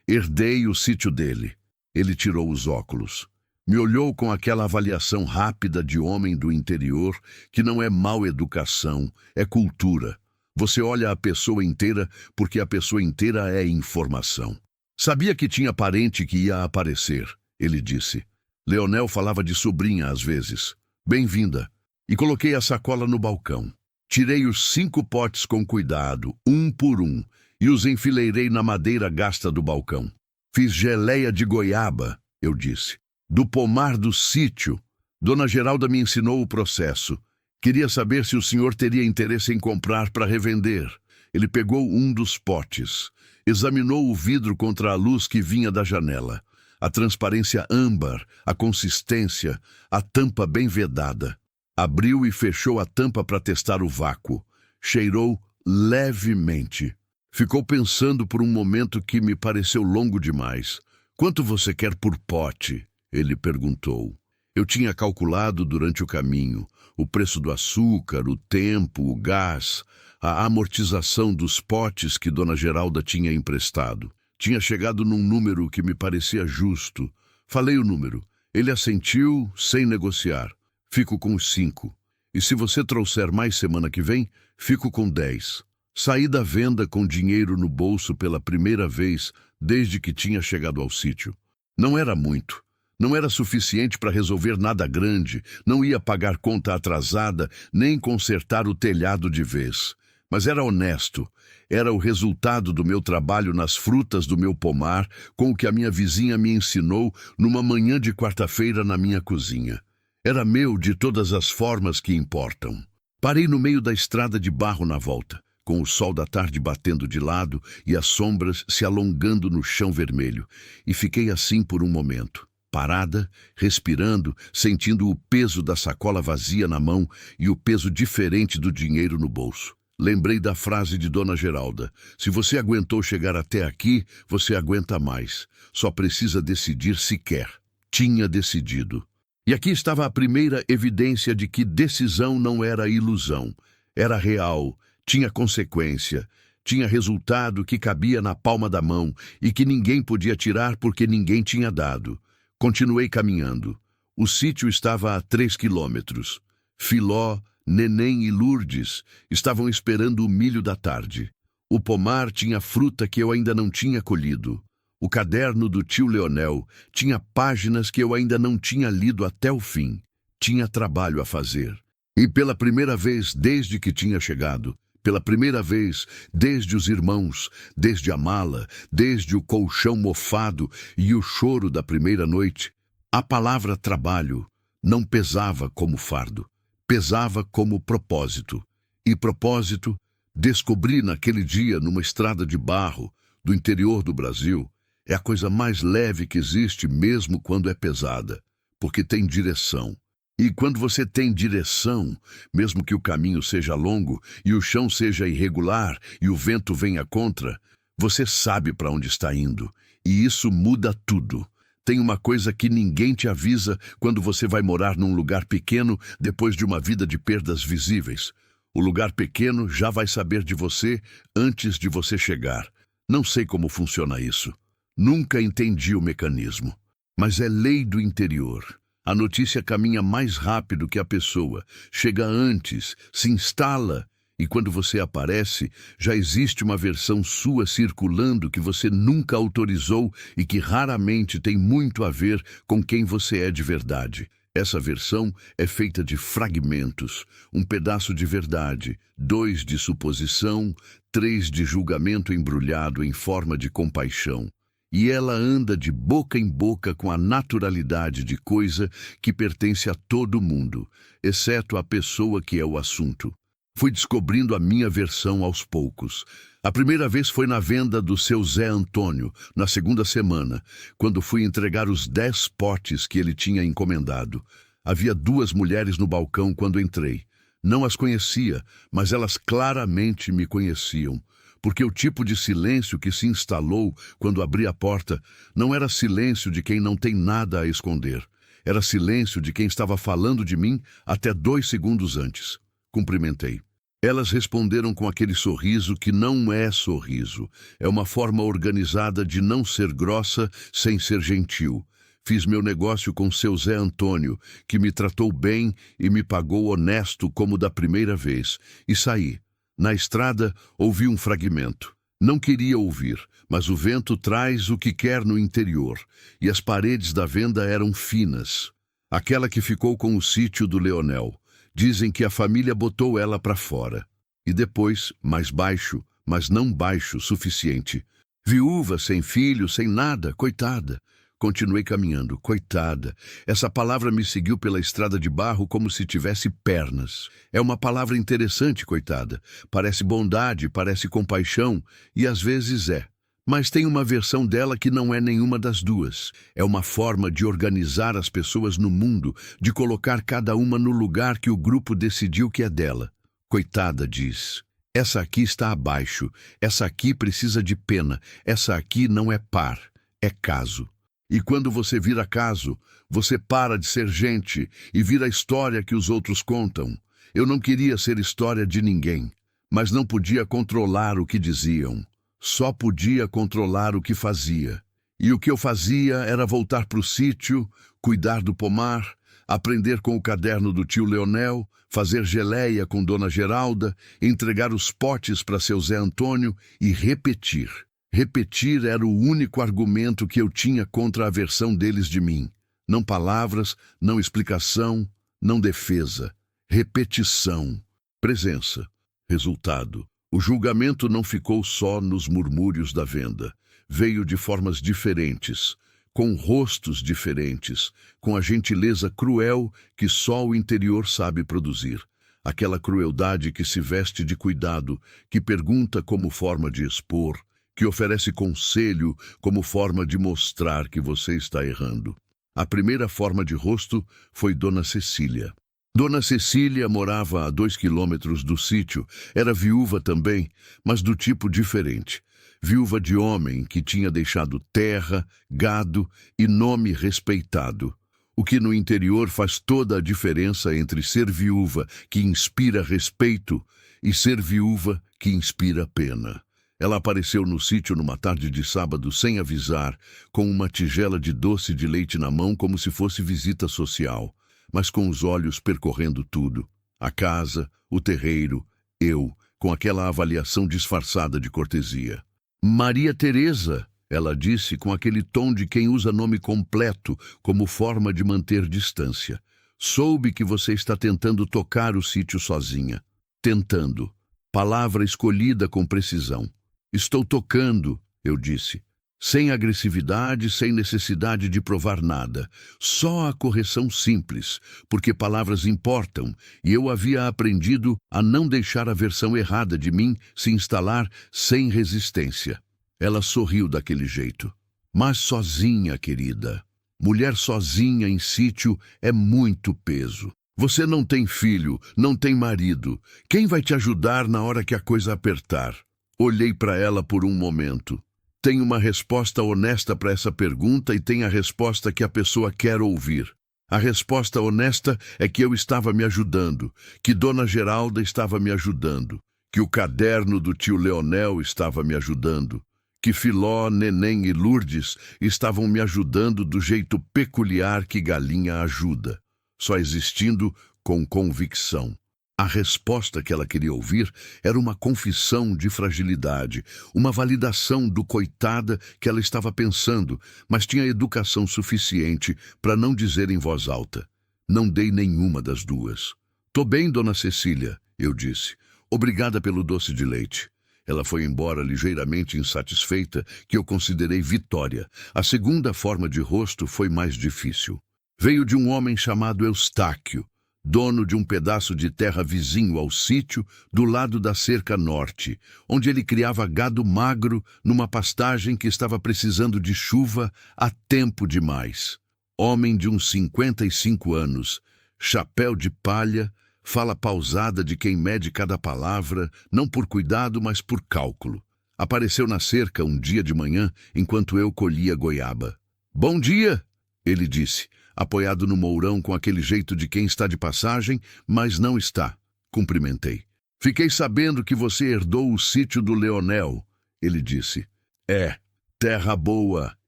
[SPEAKER 1] Herdei o sítio dele. Ele tirou os óculos. Me olhou com aquela avaliação rápida de homem do interior, que não é mal educação, é cultura. Você olha a pessoa inteira porque a pessoa inteira é informação. Sabia que tinha parente que ia aparecer, ele disse. Leonel falava de sobrinha às vezes. Bem-vinda. E coloquei a sacola no balcão. Tirei os 5 potes com cuidado, um por um, e os enfileirei na madeira gasta do balcão. Fiz geleia de goiaba, eu disse. Do pomar do sítio. Dona Geralda me ensinou o processo. Queria saber se o senhor teria interesse em comprar para revender. Ele pegou um dos potes. Examinou o vidro contra a luz que vinha da janela. A transparência âmbar, a consistência, a tampa bem vedada. Abriu e fechou a tampa para testar o vácuo. Cheirou levemente. Ficou pensando por um momento que me pareceu longo demais. Quanto você quer por pote? Ele perguntou. Eu tinha calculado durante o caminho o preço do açúcar, o tempo, o gás, a amortização dos potes que Dona Geralda tinha emprestado. Tinha chegado num número que me parecia justo. Falei o número. Ele assentiu sem negociar. Fico com os 5. E se você trouxer mais semana que vem, fico com 10. Saí da venda com dinheiro no bolso pela primeira vez desde que tinha chegado ao sítio. Não era muito. Não era suficiente para resolver nada grande, não ia pagar conta atrasada, nem consertar o telhado de vez. Mas era honesto. Era o resultado do meu trabalho nas frutas do meu pomar, com o que a minha vizinha me ensinou numa manhã de quarta-feira na minha cozinha. Era meu de todas as formas que importam. Parei no meio da estrada de barro na volta, com o sol da tarde batendo de lado e as sombras se alongando no chão vermelho, e fiquei assim por um momento. Parada, respirando, sentindo o peso da sacola vazia na mão e o peso diferente do dinheiro no bolso. Lembrei da frase de Dona Geralda. Se você aguentou chegar até aqui, você aguenta mais. Só precisa decidir se quer. Tinha decidido. E aqui estava a primeira evidência de que decisão não era ilusão. Era real, tinha consequência, tinha resultado que cabia na palma da mão e que ninguém podia tirar porque ninguém tinha dado. Continuei caminhando. O sítio estava a 3 quilômetros. Filó, Neném e Lourdes estavam esperando o milho da tarde. O pomar tinha fruta que eu ainda não tinha colhido. O caderno do tio Leonel tinha páginas que eu ainda não tinha lido até o fim. Tinha trabalho a fazer. E pela primeira vez desde que tinha chegado, pela primeira vez desde os irmãos, desde a mala, desde o colchão mofado e o choro da primeira noite, a palavra trabalho não pesava como fardo, pesava como propósito. E propósito, descobri naquele dia numa estrada de barro do interior do Brasil, é a coisa mais leve que existe mesmo quando é pesada, porque tem direção. E quando você tem direção, mesmo que o caminho seja longo e o chão seja irregular e o vento venha contra, você sabe para onde está indo. E isso muda tudo. Tem uma coisa que ninguém te avisa quando você vai morar num lugar pequeno depois de uma vida de perdas visíveis. O lugar pequeno já vai saber de você antes de você chegar. Não sei como funciona isso. Nunca entendi o mecanismo. Mas é lei do interior. A notícia caminha mais rápido que a pessoa, chega antes, se instala, e quando você aparece, já existe uma versão sua circulando que você nunca autorizou e que raramente tem muito a ver com quem você é de verdade. Essa versão é feita de fragmentos, um pedaço de verdade, 2 de suposição, 3 de julgamento embrulhado em forma de compaixão. E ela anda de boca em boca com a naturalidade de coisa que pertence a todo mundo, exceto a pessoa que é o assunto. Fui descobrindo a minha versão aos poucos. A primeira vez foi na venda do seu Zé Antônio, na segunda semana, quando fui entregar os 10 potes que ele tinha encomendado. Havia 2 mulheres no balcão quando entrei. Não as conhecia, mas elas claramente me conheciam. Porque o tipo de silêncio que se instalou quando abri a porta não era silêncio de quem não tem nada a esconder. Era silêncio de quem estava falando de mim até 2 segundos antes. Cumprimentei. Elas responderam com aquele sorriso que não é sorriso. É uma forma organizada de não ser grossa sem ser gentil. Fiz meu negócio com seu Zé Antônio, que me tratou bem e me pagou honesto como da primeira vez. E saí. Na estrada, ouvi um fragmento. Não queria ouvir, mas o vento traz o que quer no interior. E as paredes da venda eram finas. Aquela que ficou com o sítio do Leonel. Dizem que a família botou ela para fora. E depois, mais baixo, mas não baixo o suficiente. Viúva, sem filho, sem nada, coitada. Continuei caminhando, coitada. Essa palavra me seguiu pela estrada de barro como se tivesse pernas. É uma palavra interessante, coitada. Parece bondade, parece compaixão, e às vezes é. Mas tem uma versão dela que não é nenhuma das duas. É uma forma de organizar as pessoas no mundo, de colocar cada uma no lugar que o grupo decidiu que é dela. Coitada, diz. Essa aqui está abaixo. Essa aqui precisa de pena. Essa aqui não é par. É caso. E quando você vira caso, você para de ser gente e vira a história que os outros contam. Eu não queria ser história de ninguém, mas não podia controlar o que diziam. Só podia controlar o que fazia. E o que eu fazia era voltar para o sítio, cuidar do pomar, aprender com o caderno do tio Leonel, fazer geleia com Dona Geralda, entregar os potes para seu Zé Antônio e repetir. Repetir era o único argumento que eu tinha contra a versão deles de mim. Não palavras, não explicação, não defesa. Repetição. Presença. Resultado. O julgamento não ficou só nos murmúrios da venda. Veio de formas diferentes, com rostos diferentes, com a gentileza cruel que só o interior sabe produzir. Aquela crueldade que se veste de cuidado, que pergunta como forma de expor, que oferece conselho como forma de mostrar que você está errando. A primeira forma de rosto foi Dona Cecília. Dona Cecília morava a 2 quilômetros do sítio, era viúva também, mas do tipo diferente. Viúva de homem que tinha deixado terra, gado e nome respeitado. O que no interior faz toda a diferença entre ser viúva, que inspira respeito, e ser viúva, que inspira pena. Ela apareceu no sítio numa tarde de sábado sem avisar, com uma tigela de doce de leite na mão como se fosse visita social, mas com os olhos percorrendo tudo. A casa, o terreiro, eu, com aquela avaliação disfarçada de cortesia. Maria Teresa, ela disse com aquele tom de quem usa nome completo como forma de manter distância. Soube que você está tentando tocar o sítio sozinha. Tentando. Palavra escolhida com precisão. Estou tocando, eu disse. Sem agressividade, sem necessidade de provar nada. Só a correção simples, porque palavras importam, e eu havia aprendido a não deixar a versão errada de mim se instalar sem resistência. Ela sorriu daquele jeito. Mas sozinha, querida. Mulher sozinha em sítio é muito peso. Você não tem filho, não tem marido. Quem vai te ajudar na hora que a coisa apertar? Olhei para ela por um momento. Tem uma resposta honesta para essa pergunta e tem a resposta que a pessoa quer ouvir. A resposta honesta é que eu estava me ajudando, que Dona Geralda estava me ajudando, que o caderno do tio Leonel estava me ajudando, que Filó, Neném e Lourdes estavam me ajudando do jeito peculiar que galinha ajuda, só existindo com convicção. A resposta que ela queria ouvir era uma confissão de fragilidade, uma validação do coitada que ela estava pensando, mas tinha educação suficiente para não dizer em voz alta. Não dei nenhuma das duas. Tô bem, Dona Cecília, eu disse. Obrigada pelo doce de leite. Ela foi embora ligeiramente insatisfeita, que eu considerei vitória. A segunda forma de rosto foi mais difícil. Veio de um homem chamado Eustáquio, dono de um pedaço de terra vizinho ao sítio, do lado da cerca norte, onde ele criava gado magro numa pastagem que estava precisando de chuva há tempo demais. Homem de uns 55 anos, chapéu de palha, fala pausada de quem mede cada palavra, não por cuidado, mas por cálculo. Apareceu na cerca um dia de manhã, enquanto eu colhia goiaba. "Bom dia!" ele disse, apoiado no mourão com aquele jeito de quem está de passagem, mas não está. Cumprimentei. Fiquei sabendo que você herdou o sítio do Leonel, ele disse. É, terra boa,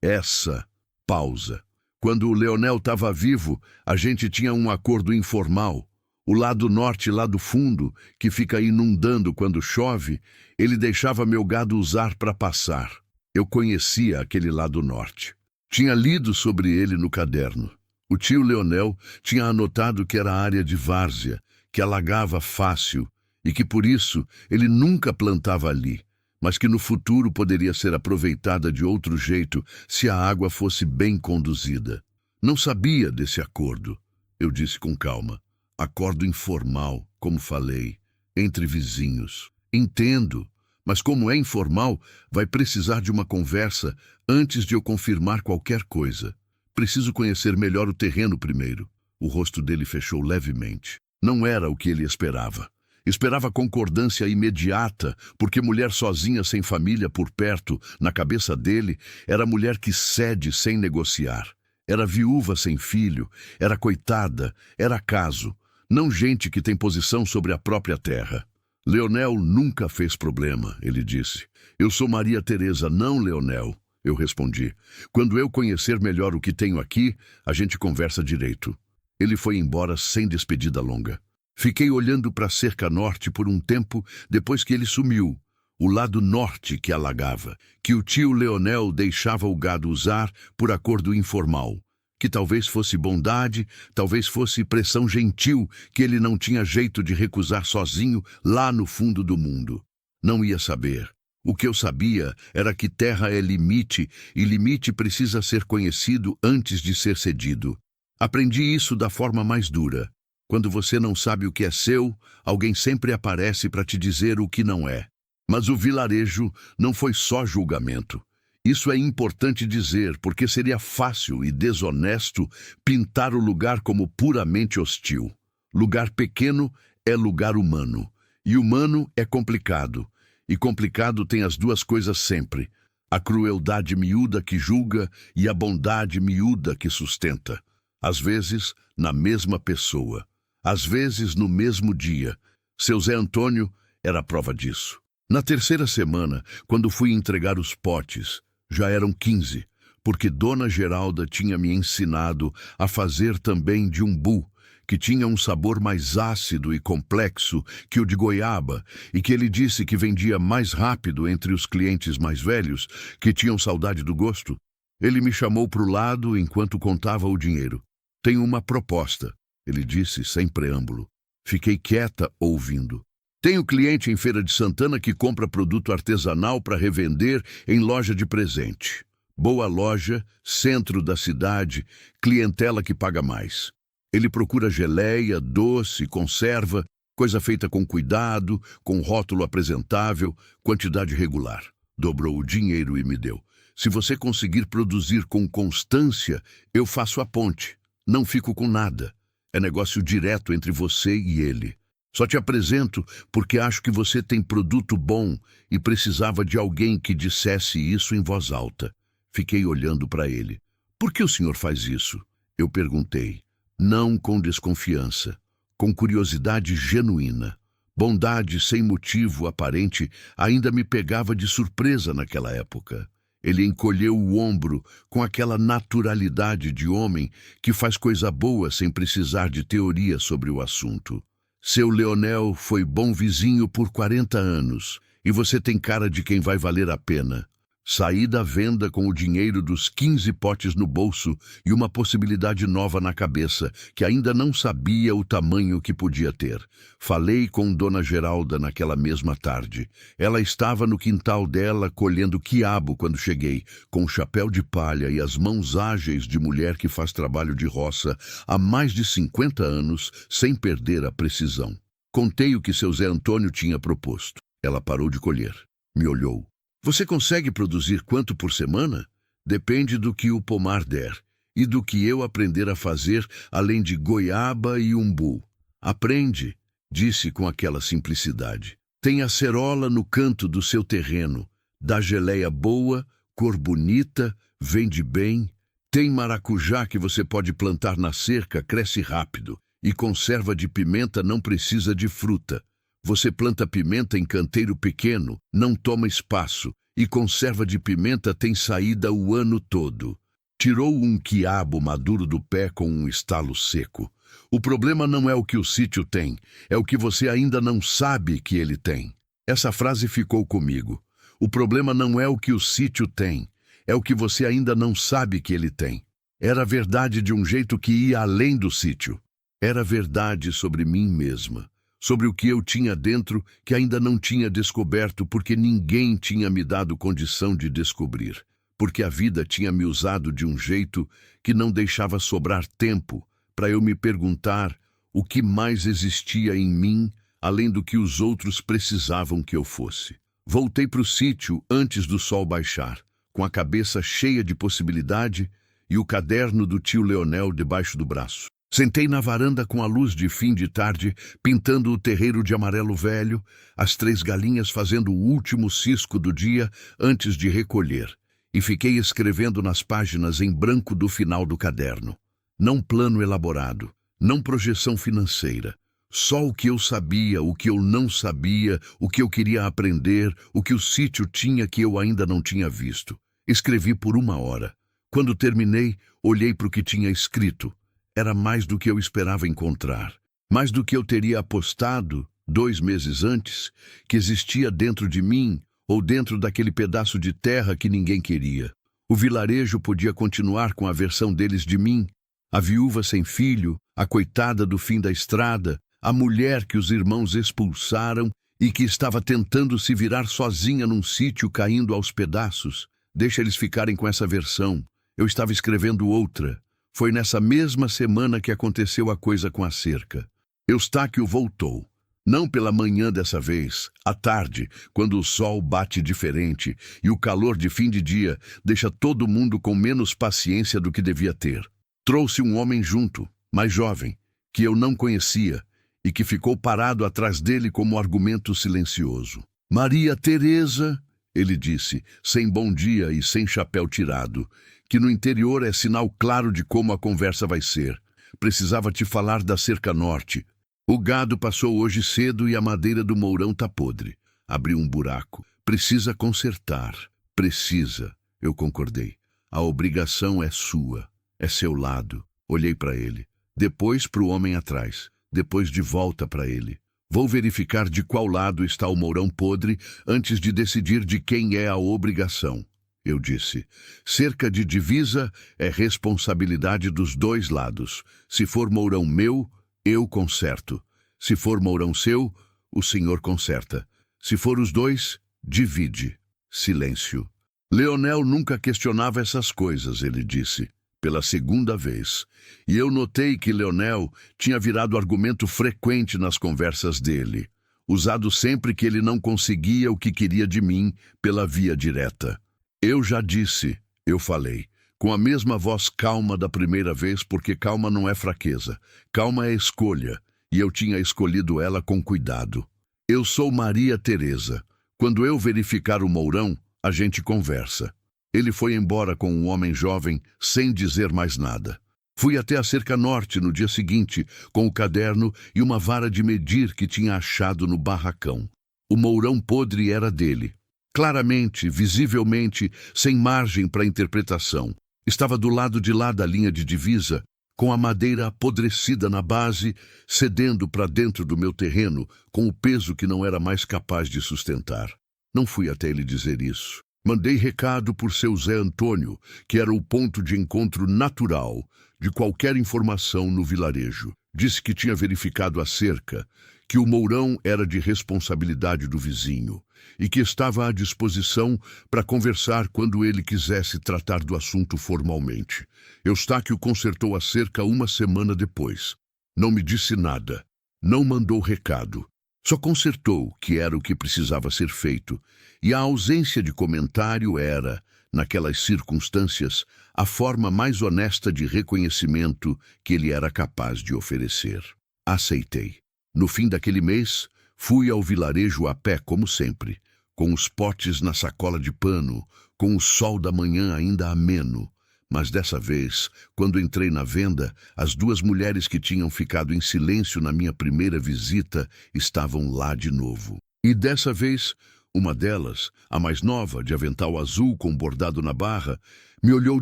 [SPEAKER 1] essa. Pausa. Quando o Leonel estava vivo, a gente tinha um acordo informal. O lado norte, lá do fundo, que fica inundando quando chove, ele deixava meu gado usar para passar. Eu conhecia aquele lado norte. Tinha lido sobre ele no caderno. O tio Leonel tinha anotado que era área de várzea, que alagava fácil e que por isso ele nunca plantava ali, mas que no futuro poderia ser aproveitada de outro jeito se a água fosse bem conduzida. Não sabia desse acordo, eu disse com calma. Acordo informal, como falei, entre vizinhos. Entendo, mas como é informal, vai precisar de uma conversa antes de eu confirmar qualquer coisa. Preciso conhecer melhor o terreno primeiro. O rosto dele fechou levemente. Não era o que ele esperava. Esperava concordância imediata, porque mulher sozinha sem família por perto, na cabeça dele, era mulher que cede sem negociar. Era viúva sem filho, era coitada, era caso, não gente que tem posição sobre a própria terra. Leonel nunca fez problema, ele disse. Eu sou Maria Teresa, não Leonel. Eu respondi. Quando eu conhecer melhor o que tenho aqui, a gente conversa direito. Ele foi embora sem despedida longa. Fiquei olhando para a cerca norte por um tempo depois que ele sumiu. O lado norte que alagava, que o tio Leonel deixava o gado usar por acordo informal. Que talvez fosse bondade, talvez fosse pressão gentil que ele não tinha jeito de recusar sozinho lá no fundo do mundo. Não ia saber. O que eu sabia era que terra é limite e limite precisa ser conhecido antes de ser cedido. Aprendi isso da forma mais dura. Quando você não sabe o que é seu, alguém sempre aparece para te dizer o que não é. Mas o vilarejo não foi só julgamento. Isso é importante dizer, porque seria fácil e desonesto pintar o lugar como puramente hostil. Lugar pequeno é lugar humano, e humano é complicado. E complicado tem as duas coisas sempre: a crueldade miúda que julga e a bondade miúda que sustenta. Às vezes, na mesma pessoa. Às vezes, no mesmo dia. Seu Zé Antônio era a prova disso. Na terceira semana, quando fui entregar os potes, já eram 15, porque Dona Geralda tinha me ensinado a fazer também de umbu, que tinha um sabor mais ácido e complexo que o de goiaba, e que ele disse que vendia mais rápido entre os clientes mais velhos, que tinham saudade do gosto. Ele me chamou para o lado enquanto contava o dinheiro. Tenho uma proposta, ele disse sem preâmbulo. Fiquei quieta ouvindo. Tenho cliente em Feira de Santana que compra produto artesanal para revender em loja de presente. Boa loja, centro da cidade, clientela que paga mais. Ele procura geleia, doce, conserva, coisa feita com cuidado, com rótulo apresentável, quantidade regular. Dobrou o dinheiro e me deu. Se você conseguir produzir com constância, eu faço a ponte. Não fico com nada. É negócio direto entre você e ele. Só te apresento porque acho que você tem produto bom e precisava de alguém que dissesse isso em voz alta. Fiquei olhando para ele. Por que o senhor faz isso? Eu perguntei. Não com desconfiança, com curiosidade genuína. Bondade sem motivo aparente ainda me pegava de surpresa naquela época. Ele encolheu o ombro com aquela naturalidade de homem que faz coisa boa sem precisar de teoria sobre o assunto. Seu Leonel foi bom vizinho por 40 anos e você tem cara de quem vai valer a pena. Saí da venda com o dinheiro dos 15 potes no bolso e uma possibilidade nova na cabeça, que ainda não sabia o tamanho que podia ter. Falei com Dona Geralda naquela mesma tarde. Ela estava no quintal dela colhendo quiabo quando cheguei, com o chapéu de palha e as mãos ágeis de mulher que faz trabalho de roça há mais de 50 anos, sem perder a precisão. Contei o que seu Zé Antônio tinha proposto. Ela parou de colher. Me olhou. Você consegue produzir quanto por semana? Depende do que o pomar der e do que eu aprender a fazer, além de goiaba e umbu. Aprende, disse com aquela simplicidade. Tem acerola no canto do seu terreno, dá geleia boa, cor bonita, vende bem. Tem maracujá que você pode plantar na cerca, cresce rápido. E conserva de pimenta não precisa de fruta. Você planta pimenta em canteiro pequeno, não toma espaço, e conserva de pimenta tem saída o ano todo. Tirou um quiabo maduro do pé com um estalo seco. O problema não é o que o sítio tem, é o que você ainda não sabe que ele tem. Essa frase ficou comigo. O problema não é o que o sítio tem, é o que você ainda não sabe que ele tem. Era verdade de um jeito que ia além do sítio. Era verdade sobre mim mesma, sobre o que eu tinha dentro que ainda não tinha descoberto porque ninguém tinha me dado condição de descobrir, porque a vida tinha me usado de um jeito que não deixava sobrar tempo para eu me perguntar o que mais existia em mim além do que os outros precisavam que eu fosse. Voltei para o sítio antes do sol baixar, com a cabeça cheia de possibilidade e o caderno do tio Leonel debaixo do braço. Sentei na varanda com a luz de fim de tarde, pintando o terreiro de amarelo velho, as 3 galinhas fazendo o último cisco do dia antes de recolher, e fiquei escrevendo nas páginas em branco do final do caderno. Não plano elaborado, não projeção financeira. Só o que eu sabia, o que eu não sabia, o que eu queria aprender, o que o sítio tinha que eu ainda não tinha visto. Escrevi por 1 hora. Quando terminei, olhei para o que tinha escrito. Era mais do que eu esperava encontrar. Mais do que eu teria apostado, 2 meses antes, que existia dentro de mim ou dentro daquele pedaço de terra que ninguém queria. O vilarejo podia continuar com a versão deles de mim. A viúva sem filho, a coitada do fim da estrada, a mulher que os irmãos expulsaram e que estava tentando se virar sozinha num sítio caindo aos pedaços. Deixa eles ficarem com essa versão. Eu estava escrevendo outra. Foi nessa mesma semana que aconteceu a coisa com a cerca. Eustáquio voltou. Não pela manhã dessa vez, à tarde, quando o sol bate diferente e o calor de fim de dia deixa todo mundo com menos paciência do que devia ter. Trouxe um homem junto, mais jovem, que eu não conhecia e que ficou parado atrás dele como argumento silencioso. Maria Teresa, ele disse, sem bom dia e sem chapéu tirado, que no interior é sinal claro de como a conversa vai ser. Precisava te falar da cerca norte. O gado passou hoje cedo e a madeira do mourão tá podre. Abriu um buraco. Precisa consertar. Precisa, eu concordei. A obrigação é sua. É seu lado. Olhei para ele. Depois para o homem atrás. Depois de volta para ele. Vou verificar de qual lado está o mourão podre antes de decidir de quem é a obrigação. Eu disse, cerca de divisa é responsabilidade dos 2 lados. Se for mourão meu, eu conserto. Se for mourão seu, o senhor conserta. Se for os 2, divide. Silêncio. Leonel nunca questionava essas coisas, ele disse, pela 2ª vez. E eu notei que Leonel tinha virado argumento frequente nas conversas dele, usado sempre que ele não conseguia o que queria de mim pela via direta. Eu já disse, eu falei, com a mesma voz calma da primeira vez, porque calma não é fraqueza, calma é escolha, e eu tinha escolhido ela com cuidado. Eu sou Maria Teresa. Quando eu verificar o mourão, a gente conversa. Ele foi embora com um homem jovem, sem dizer mais nada. Fui até a cerca norte no dia seguinte, com o caderno e uma vara de medir que tinha achado no barracão. O mourão podre era dele. Claramente, visivelmente, sem margem para interpretação. Estava do lado de lá da linha de divisa, com a madeira apodrecida na base, cedendo para dentro do meu terreno, com o peso que não era mais capaz de sustentar. Não fui até ele dizer isso. Mandei recado por seu Zé Antônio, que era o ponto de encontro natural de qualquer informação no vilarejo. Disse que tinha verificado a cerca, que o mourão era de responsabilidade do vizinho e que estava à disposição para conversar quando ele quisesse tratar do assunto formalmente. Eustáquio consertou a cerca 1 semana depois. Não me disse nada, não mandou recado. Só consertou, que era o que precisava ser feito, e a ausência de comentário era, naquelas circunstâncias, a forma mais honesta de reconhecimento que ele era capaz de oferecer. Aceitei. No fim daquele mês, fui ao vilarejo a pé como sempre, com os potes na sacola de pano, com o sol da manhã ainda ameno, Mas dessa vez, quando entrei na venda, as duas mulheres que tinham ficado em silêncio na minha primeira visita estavam lá de novo. E dessa vez, uma delas, a mais nova, de avental azul com bordado na barra, me olhou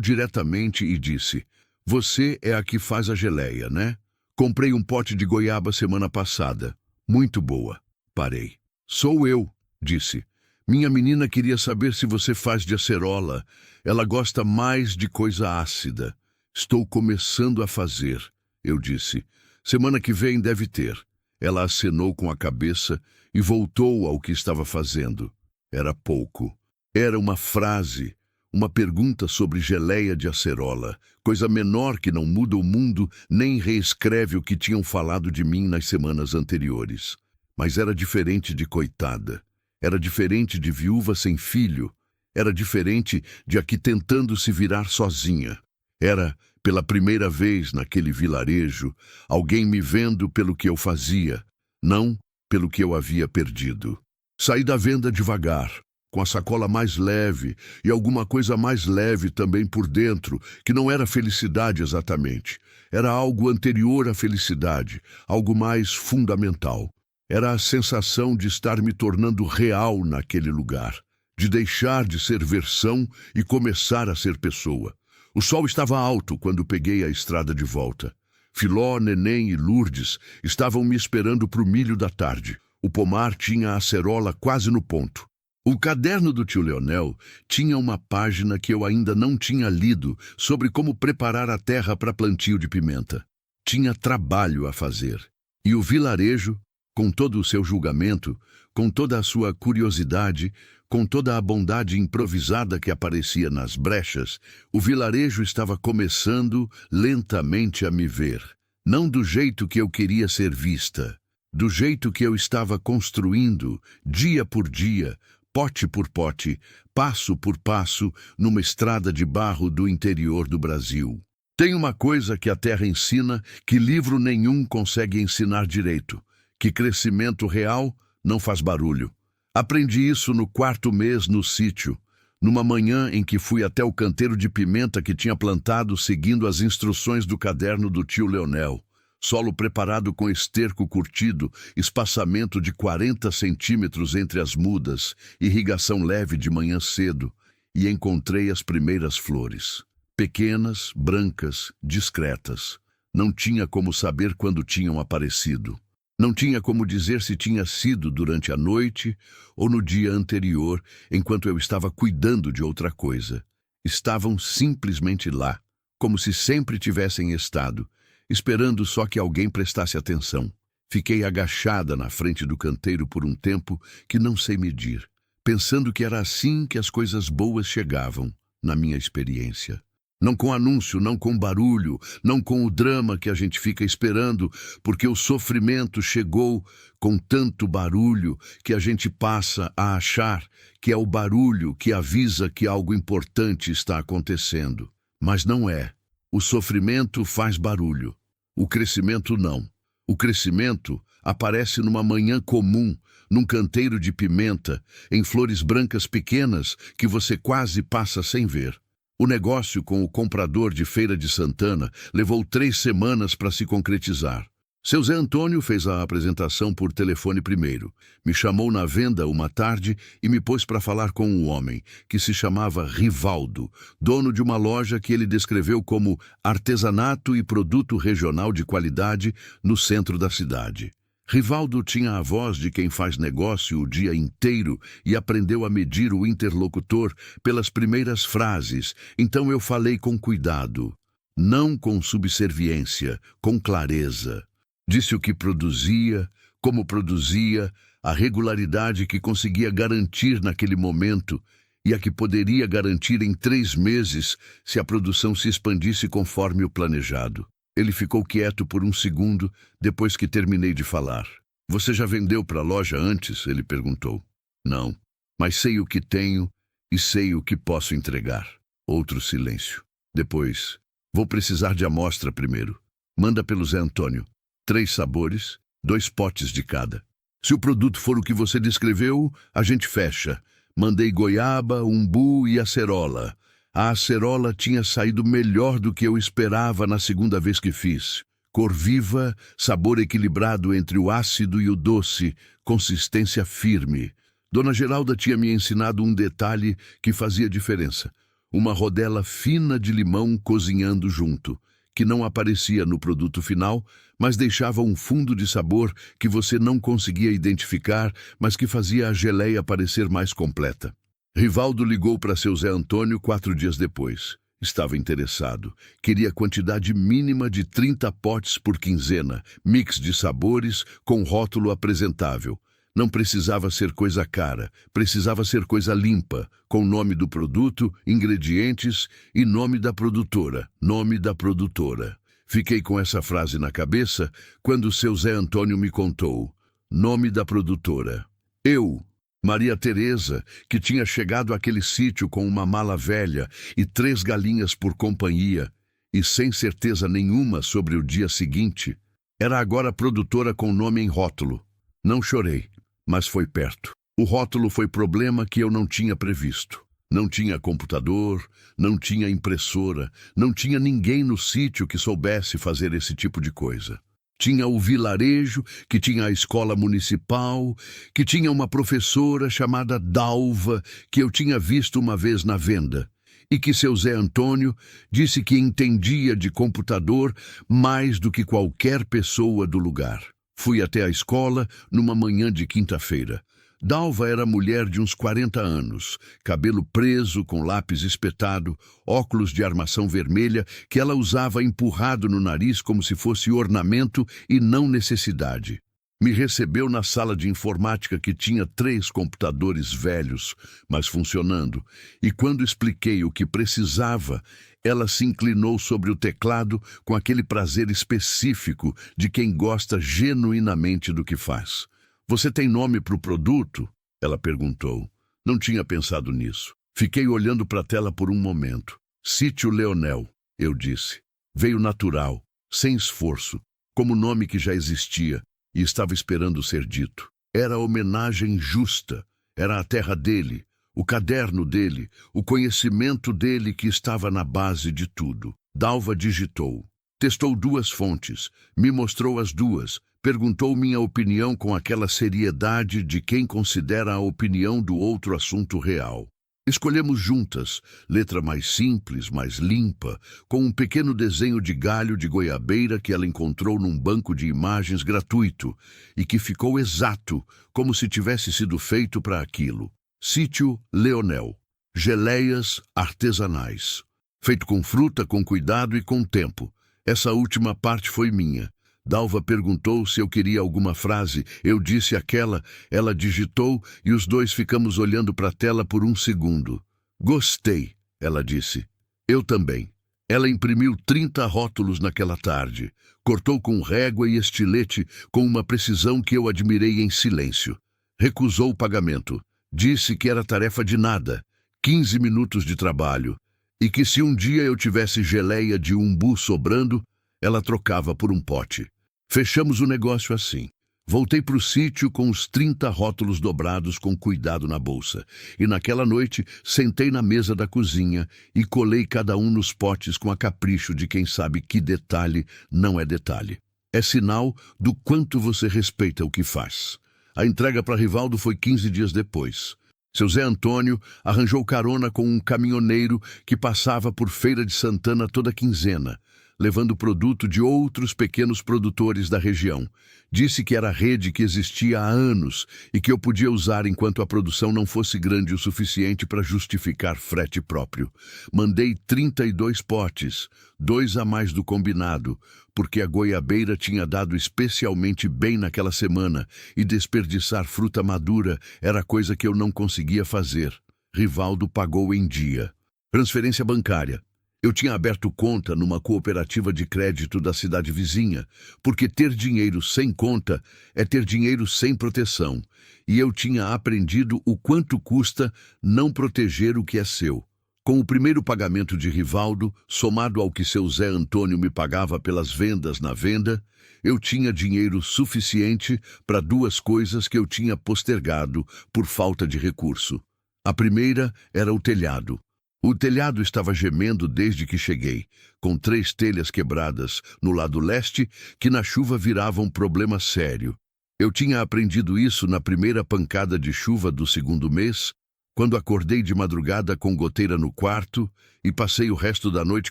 [SPEAKER 1] diretamente e disse: "Você é a que faz a geleia, né? Comprei um pote de goiaba semana passada. Muito boa." Parei. "Sou eu", disse. "Minha menina queria saber se você faz de acerola. Ela gosta mais de coisa ácida." "Estou começando a fazer", eu disse. "Semana que vem deve ter." Ela acenou com a cabeça e voltou ao que estava fazendo. Era pouco. Era uma frase, uma pergunta sobre geleia de acerola, coisa menor que não muda o mundo nem reescreve o que tinham falado de mim nas semanas anteriores. Mas era diferente de coitada. Era diferente de viúva sem filho. Era diferente de aqui tentando se virar sozinha. Era, pela primeira vez naquele vilarejo, alguém me vendo pelo que eu fazia, não pelo que eu havia perdido. Saí da venda devagar, com a sacola mais leve e alguma coisa mais leve também por dentro, que não era felicidade exatamente. Era algo anterior à felicidade, algo mais fundamental. Era a sensação de estar me tornando real naquele lugar, de deixar de ser versão e começar a ser pessoa. O sol estava alto quando peguei a estrada de volta. Filó, Neném e Lourdes estavam me esperando para o milho da tarde. O pomar tinha a acerola quase no ponto. O caderno do tio Leonel tinha uma página que eu ainda não tinha lido sobre como preparar a terra para plantio de pimenta. Tinha trabalho a fazer. E o vilarejo, com todo o seu julgamento, com toda a sua curiosidade, com toda a bondade improvisada que aparecia nas brechas, o vilarejo estava começando lentamente a me ver. Não do jeito que eu queria ser vista, do jeito que eu estava construindo, dia por dia, pote por pote, passo por passo, numa estrada de barro do interior do Brasil. Tem uma coisa que a terra ensina que livro nenhum consegue ensinar direito, que crescimento real não faz barulho. Aprendi isso no 4º mês no sítio, numa manhã em que fui até o canteiro de pimenta que tinha plantado seguindo as instruções do caderno do tio Leonel. Solo preparado com esterco curtido, espaçamento de 40 centímetros entre as mudas, irrigação leve de manhã cedo, e encontrei as primeiras flores. Pequenas, brancas, discretas. Não tinha como saber quando tinham aparecido. Não tinha como dizer se tinha sido durante a noite ou no dia anterior, enquanto eu estava cuidando de outra coisa. Estavam simplesmente lá, como se sempre tivessem estado, esperando só que alguém prestasse atenção. Fiquei agachada na frente do canteiro por um tempo que não sei medir, pensando que era assim que as coisas boas chegavam, na minha experiência. Não com anúncio, não com barulho, não com o drama que a gente fica esperando, porque o sofrimento chegou com tanto barulho que a gente passa a achar que é o barulho que avisa que algo importante está acontecendo. Mas não é. O sofrimento faz barulho. O crescimento não. O crescimento aparece numa manhã comum, num canteiro de pimenta, em flores brancas pequenas que você quase passa sem ver. O negócio com o comprador de Feira de Santana levou 3 semanas para se concretizar. Seu Zé Antônio fez a apresentação por telefone primeiro. Me chamou na venda uma tarde e me pôs para falar com um homem, que se chamava Rivaldo, dono de uma loja que ele descreveu como artesanato e produto regional de qualidade no centro da cidade. Rivaldo tinha a voz de quem faz negócio o dia inteiro e aprendeu a medir o interlocutor pelas primeiras frases, então eu falei com cuidado, não com subserviência, com clareza. Disse o que produzia, como produzia, a regularidade que conseguia garantir naquele momento e a que poderia garantir em 3 meses se a produção se expandisse conforme o planejado. Ele ficou quieto por um segundo depois que terminei de falar. "Você já vendeu para a loja antes?" ele perguntou. "Não, mas sei o que tenho e sei o que posso entregar." Outro silêncio. Depois, "Vou precisar de amostra primeiro. Manda pelo Zé Antônio. 3 sabores, 2 potes de cada. Se o produto for o que você descreveu, a gente fecha. Mandei goiaba, umbu e acerola. A acerola tinha saído melhor do que eu esperava na segunda vez que fiz. Cor viva, sabor equilibrado entre o ácido e o doce, consistência firme. Dona Geralda tinha me ensinado um detalhe que fazia diferença. Uma rodela fina de limão cozinhando junto, que não aparecia no produto final, mas deixava um fundo de sabor que você não conseguia identificar, mas que fazia a geleia parecer mais completa. Rivaldo ligou para seu Zé Antônio 4 dias depois. Estava interessado. Queria quantidade mínima de 30 potes por quinzena, mix de sabores, com rótulo apresentável. Não precisava ser coisa cara, precisava ser coisa limpa, com nome do produto, ingredientes e nome da produtora. Nome da produtora. Fiquei com essa frase na cabeça quando seu Zé Antônio me contou. Nome da produtora. Eu, Maria Teresa, que tinha chegado àquele sítio com uma mala velha e 3 galinhas por companhia, e sem certeza nenhuma sobre o dia seguinte, era agora produtora com nome em rótulo. Não chorei, mas foi perto. O rótulo foi problema que eu não tinha previsto. Não tinha computador, não tinha impressora, não tinha ninguém no sítio que soubesse fazer esse tipo de coisa. Tinha o vilarejo, que tinha a escola municipal, que tinha uma professora chamada Dalva, que eu tinha visto uma vez na venda, e que seu Zé Antônio disse que entendia de computador mais do que qualquer pessoa do lugar. Fui até a escola numa manhã de quinta-feira. Dalva era mulher de uns 40 anos, cabelo preso com lápis espetado, óculos de armação vermelha que ela usava empurrado no nariz como se fosse ornamento e não necessidade. Me recebeu na sala de informática que tinha 3 computadores velhos, mas funcionando, e quando expliquei o que precisava, ela se inclinou sobre o teclado com aquele prazer específico de quem gosta genuinamente do que faz. Você tem nome para o produto? Ela perguntou. Não tinha pensado nisso. Fiquei olhando para a tela por um momento. Sítio Leonel, eu disse. Veio natural, sem esforço, como nome que já existia e estava esperando ser dito. Era a homenagem justa. Era a terra dele, o caderno dele, o conhecimento dele que estava na base de tudo. Dalva digitou. Testou 2 fontes, me mostrou as 2, perguntou minha opinião com aquela seriedade de quem considera a opinião do outro assunto real. Escolhemos juntas, letra mais simples, mais limpa, com um pequeno desenho de galho de goiabeira que ela encontrou num banco de imagens gratuito e que ficou exato, como se tivesse sido feito para aquilo. Sítio Leonel. Geleias artesanais. Feito com fruta, com cuidado e com tempo. Essa última parte foi minha. Dalva perguntou se eu queria alguma frase. Eu disse aquela, ela digitou e os 2 ficamos olhando para a tela por um segundo. Gostei, ela disse. Eu também. Ela imprimiu 30 rótulos naquela tarde. Cortou com régua e estilete com uma precisão que eu admirei em silêncio. Recusou o pagamento. Disse que era tarefa de nada, 15 minutos de trabalho, e que se um dia eu tivesse geleia de umbu sobrando, ela trocava por um pote. Fechamos o negócio assim. Voltei para o sítio com os 30 rótulos dobrados com cuidado na bolsa, e naquela noite sentei na mesa da cozinha e colei cada um nos potes com a capricho de quem sabe que detalhe não é detalhe. É sinal do quanto você respeita o que faz. A entrega para Rivaldo foi 15 dias depois. Seu Zé Antônio arranjou carona com um caminhoneiro que passava por Feira de Santana toda quinzena, levando produto de outros pequenos produtores da região. Disse que era rede que existia há anos e que eu podia usar enquanto a produção não fosse grande o suficiente para justificar frete próprio. Mandei 32 potes, 2 a mais do combinado, porque a goiabeira tinha dado especialmente bem naquela semana e desperdiçar fruta madura era coisa que eu não conseguia fazer. Rivaldo pagou em dia. Transferência bancária. Eu tinha aberto conta numa cooperativa de crédito da cidade vizinha, porque ter dinheiro sem conta é ter dinheiro sem proteção, e eu tinha aprendido o quanto custa não proteger o que é seu. Com o primeiro pagamento de Rivaldo, somado ao que seu Zé Antônio me pagava pelas vendas na venda, eu tinha dinheiro suficiente para 2 coisas que eu tinha postergado por falta de recurso. A primeira era o telhado. O telhado estava gemendo desde que cheguei, com 3 telhas quebradas no lado leste que na chuva viravam um problema sério. Eu tinha aprendido isso na primeira pancada de chuva do 2º mês, quando acordei de madrugada com goteira no quarto e passei o resto da noite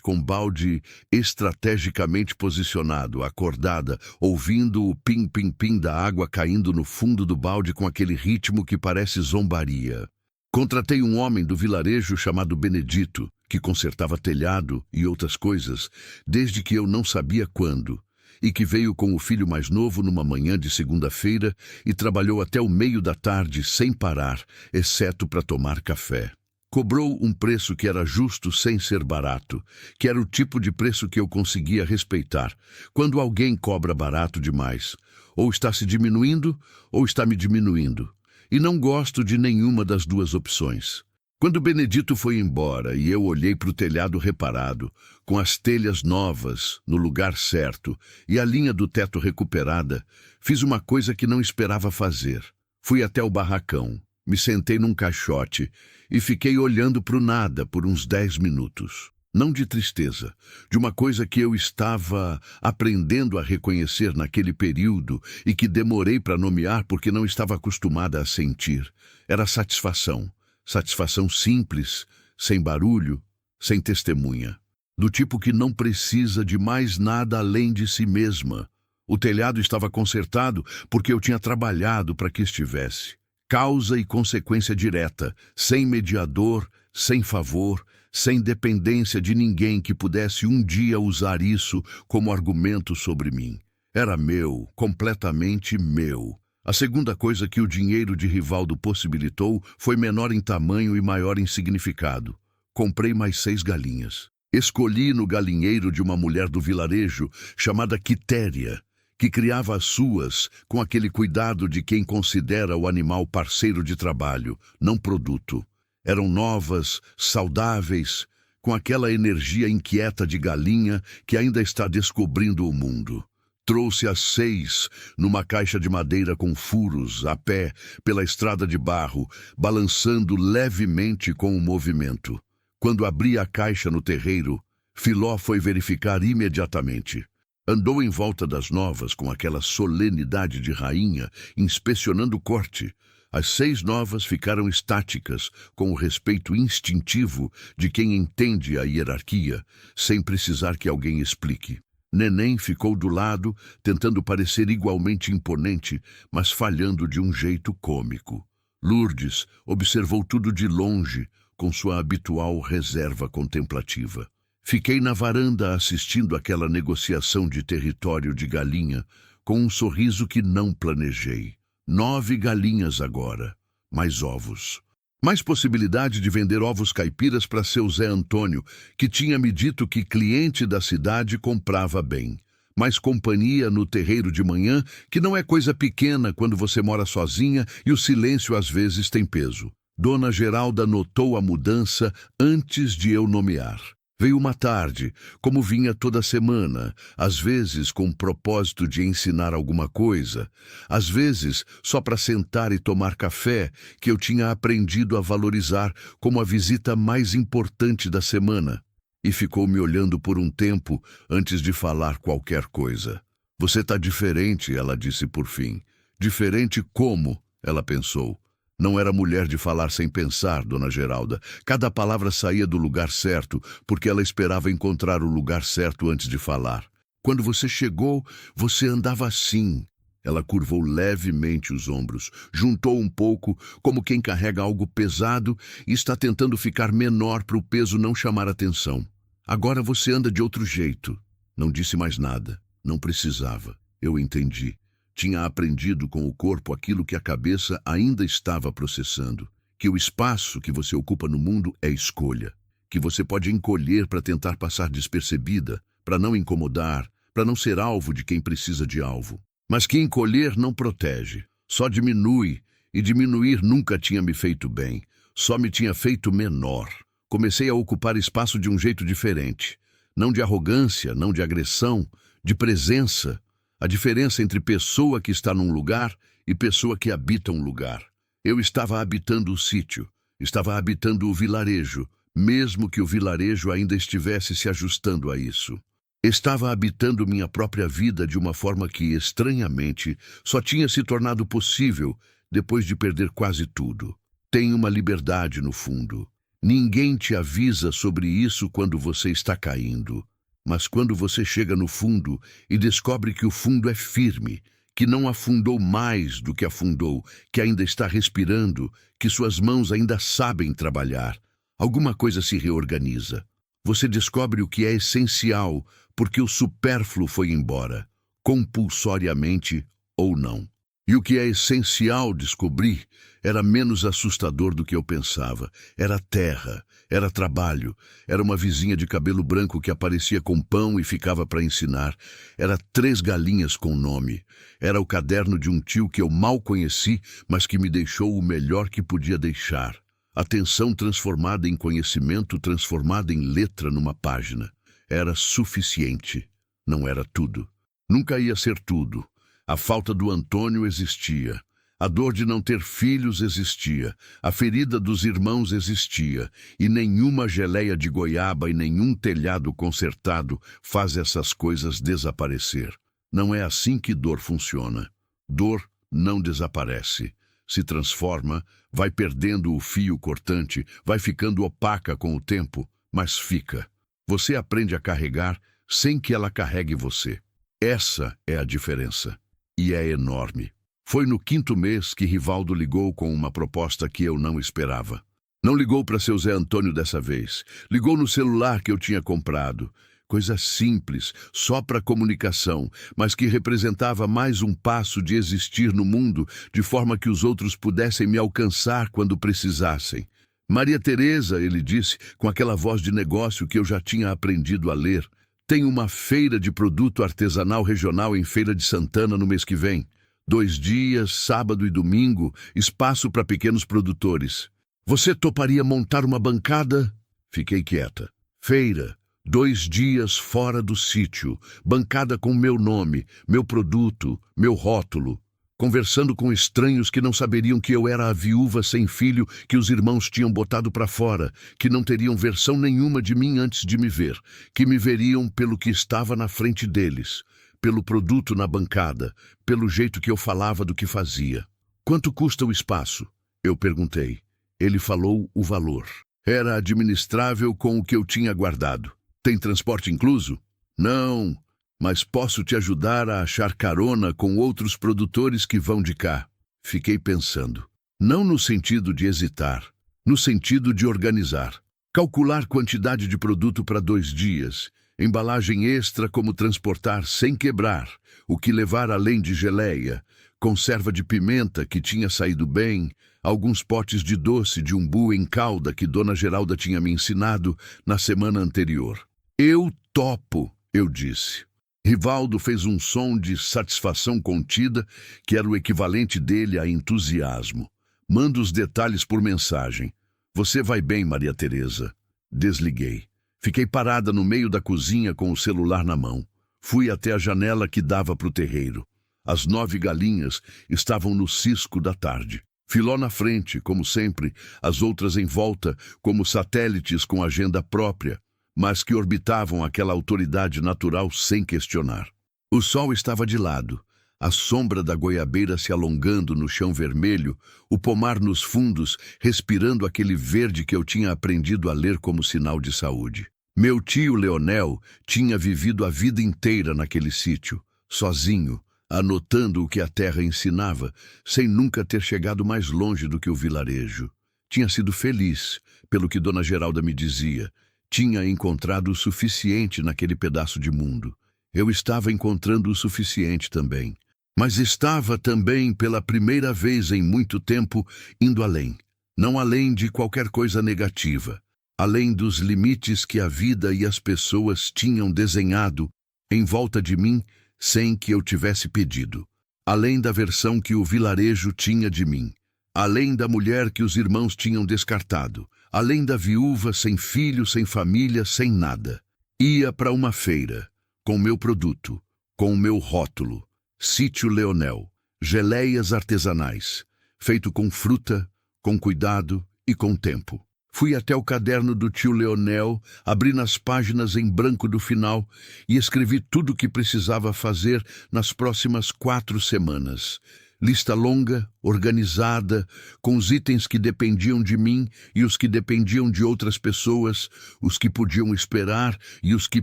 [SPEAKER 1] com balde estrategicamente posicionado, acordada, ouvindo o pim-pim-pim da água caindo no fundo do balde com aquele ritmo que parece zombaria. Contratei um homem do vilarejo chamado Benedito, que consertava telhado e outras coisas, desde que eu não sabia quando, e que veio com o filho mais novo numa manhã de segunda-feira e trabalhou até o meio da tarde sem parar, exceto para tomar café. Cobrou um preço que era justo sem ser barato, que era o tipo de preço que eu conseguia respeitar. Quando alguém cobra barato demais, ou está se diminuindo, ou está me diminuindo. E não gosto de nenhuma das duas opções. Quando Benedito foi embora e eu olhei para o telhado reparado, com as telhas novas no lugar certo e a linha do teto recuperada, fiz uma coisa que não esperava fazer. Fui até o barracão, me sentei num caixote e fiquei olhando para o nada por uns 10 minutos. Não de tristeza, de uma coisa que eu estava aprendendo a reconhecer naquele período e que demorei para nomear porque não estava acostumada a sentir. Era satisfação. Satisfação simples, sem barulho, sem testemunha. Do tipo que não precisa de mais nada além de si mesma. O telhado estava consertado porque eu tinha trabalhado para que estivesse. Causa e consequência direta, sem mediador, sem favor, sem dependência de ninguém que pudesse um dia usar isso como argumento sobre mim. Era meu, completamente meu. A segunda coisa que o dinheiro de Rivaldo possibilitou foi menor em tamanho e maior em significado. Comprei mais 6 galinhas. Escolhi no galinheiro de uma mulher do vilarejo chamada Quitéria, que criava as suas com aquele cuidado de quem considera o animal parceiro de trabalho, não produto. Eram novas, saudáveis, com aquela energia inquieta de galinha que ainda está descobrindo o mundo. Trouxe as 6 numa caixa de madeira com furos, a pé, pela estrada de barro, balançando levemente com o movimento. Quando abri a caixa no terreiro, Filó foi verificar imediatamente. Andou em volta das novas com aquela solenidade de rainha, inspecionando o corte. As 6 novas ficaram estáticas, com o respeito instintivo de quem entende a hierarquia, sem precisar que alguém explique. Neném ficou do lado, tentando parecer igualmente imponente, mas falhando de um jeito cômico. Lourdes observou tudo de longe, com sua habitual reserva contemplativa. Fiquei na varanda assistindo aquela negociação de território de galinha, com um sorriso que não planejei. 9 galinhas agora, mais ovos. Mais possibilidade de vender ovos caipiras para seu Zé Antônio, que tinha me dito que cliente da cidade comprava bem. Mais companhia no terreiro de manhã, que não é coisa pequena quando você mora sozinha e o silêncio às vezes tem peso. Dona Geralda notou a mudança antes de eu nomear. Veio uma tarde, como vinha toda semana, às vezes com o propósito de ensinar alguma coisa, às vezes só para sentar e tomar café, que eu tinha aprendido a valorizar como a visita mais importante da semana. E ficou me olhando por um tempo antes de falar qualquer coisa. Você está diferente, ela disse por fim. Diferente como? Ela pensou. Não era mulher de falar sem pensar, Dona Geralda. Cada palavra saía do lugar certo, porque ela esperava encontrar o lugar certo antes de falar. Quando você chegou, você andava assim. Ela curvou levemente os ombros, juntou um pouco, como quem carrega algo pesado e está tentando ficar menor para o peso não chamar atenção. Agora você anda de outro jeito. Não disse mais nada. Não precisava. Eu entendi. Tinha aprendido com o corpo aquilo que a cabeça ainda estava processando. Que o espaço que você ocupa no mundo é escolha. Que você pode encolher para tentar passar despercebida, para não incomodar, para não ser alvo de quem precisa de alvo. Mas que encolher não protege, só diminui, e diminuir nunca tinha me feito bem, só me tinha feito menor. Comecei a ocupar espaço de um jeito diferente. Não de arrogância, não de agressão, de presença. A diferença entre pessoa que está num lugar e pessoa que habita um lugar. Eu estava habitando o sítio, estava habitando o vilarejo, mesmo que o vilarejo ainda estivesse se ajustando a isso. Estava habitando minha própria vida de uma forma que, estranhamente, só tinha se tornado possível depois de perder quase tudo. Tem uma liberdade no fundo. Ninguém te avisa sobre isso quando você está caindo. Mas quando você chega no fundo e descobre que o fundo é firme, que não afundou mais do que afundou, que ainda está respirando, que suas mãos ainda sabem trabalhar, alguma coisa se reorganiza. Você descobre o que é essencial, porque o supérfluo foi embora, compulsoriamente ou não. E o que é essencial descobrir era menos assustador do que eu pensava. Era terra, era trabalho, era uma vizinha de cabelo branco que aparecia com pão e ficava para ensinar. Era 3 galinhas com nome. Era o caderno de um tio que eu mal conheci, mas que me deixou o melhor que podia deixar. Atenção transformada em conhecimento, transformada em letra numa página. Era suficiente. Não era tudo. Nunca ia ser tudo. A falta do Antônio existia. A dor de não ter filhos existia. A ferida dos irmãos existia. E nenhuma geleia de goiaba e nenhum telhado consertado faz essas coisas desaparecer. Não é assim que dor funciona. Dor não desaparece. Se transforma, vai perdendo o fio cortante, vai ficando opaca com o tempo, mas fica. Você aprende a carregar sem que ela carregue você. Essa é a diferença. E é enorme. Foi no 5º mês que Rivaldo ligou com uma proposta que eu não esperava. Não ligou para seu Zé Antônio dessa vez. Ligou no celular que eu tinha comprado. Coisa simples, só para comunicação, mas que representava mais um passo de existir no mundo, de forma que os outros pudessem me alcançar quando precisassem. Maria Teresa, ele disse, com aquela voz de negócio que eu já tinha aprendido a ler, tem uma feira de produto artesanal regional em Feira de Santana no mês que vem. 2 dias, sábado e domingo, espaço para pequenos produtores. Você toparia montar uma bancada? Fiquei quieta. Feira, 2 dias fora do sítio, bancada com meu nome, meu produto, meu rótulo. Conversando com estranhos que não saberiam que eu era a viúva sem filho que os irmãos tinham botado para fora, que não teriam versão nenhuma de mim antes de me ver, que me veriam pelo que estava na frente deles, pelo produto na bancada, pelo jeito que eu falava do que fazia. Quanto custa o espaço? Eu perguntei. Ele falou o valor. Era administrável com o que eu tinha guardado. Tem transporte incluso? Não. Mas posso te ajudar a achar carona com outros produtores que vão de cá. Fiquei pensando. Não no sentido de hesitar, no sentido de organizar. Calcular quantidade de produto para 2 dias, embalagem extra como transportar sem quebrar, o que levar além de geleia, conserva de pimenta que tinha saído bem, alguns potes de doce de umbu em calda que Dona Geralda tinha me ensinado na semana anterior. Eu topo, eu disse. Rivaldo fez um som de satisfação contida, que era o equivalente dele a entusiasmo. Manda os detalhes por mensagem. Você vai bem, Maria Teresa. Desliguei. Fiquei parada no meio da cozinha com o celular na mão. Fui até a janela que dava para o terreiro. As 9 galinhas estavam no cisco da tarde. Filó na frente, como sempre, as outras em volta, como satélites com agenda própria, mas que orbitavam aquela autoridade natural sem questionar. O sol estava de lado, a sombra da goiabeira se alongando no chão vermelho, o pomar nos fundos, respirando aquele verde que eu tinha aprendido a ler como sinal de saúde. Meu tio Leonel tinha vivido a vida inteira naquele sítio, sozinho, anotando o que a terra ensinava, sem nunca ter chegado mais longe do que o vilarejo. Tinha sido feliz, pelo que Dona Geralda me dizia. Tinha encontrado o suficiente naquele pedaço de mundo. Eu estava encontrando o suficiente também. Mas estava também, pela primeira vez em muito tempo, indo além. Não além de qualquer coisa negativa. Além dos limites que a vida e as pessoas tinham desenhado em volta de mim sem que eu tivesse pedido. Além da versão que o vilarejo tinha de mim. Além da mulher que os irmãos tinham descartado. Além da viúva sem filho, sem família, sem nada. Ia para uma feira, com meu produto, com meu rótulo, Sítio Leonel, geleias artesanais, feito com fruta, com cuidado e com tempo. Fui até o caderno do tio Leonel, abri nas páginas em branco do final e escrevi tudo o que precisava fazer nas próximas 4 semanas. Lista longa, organizada, com os itens que dependiam de mim e os que dependiam de outras pessoas, os que podiam esperar e os que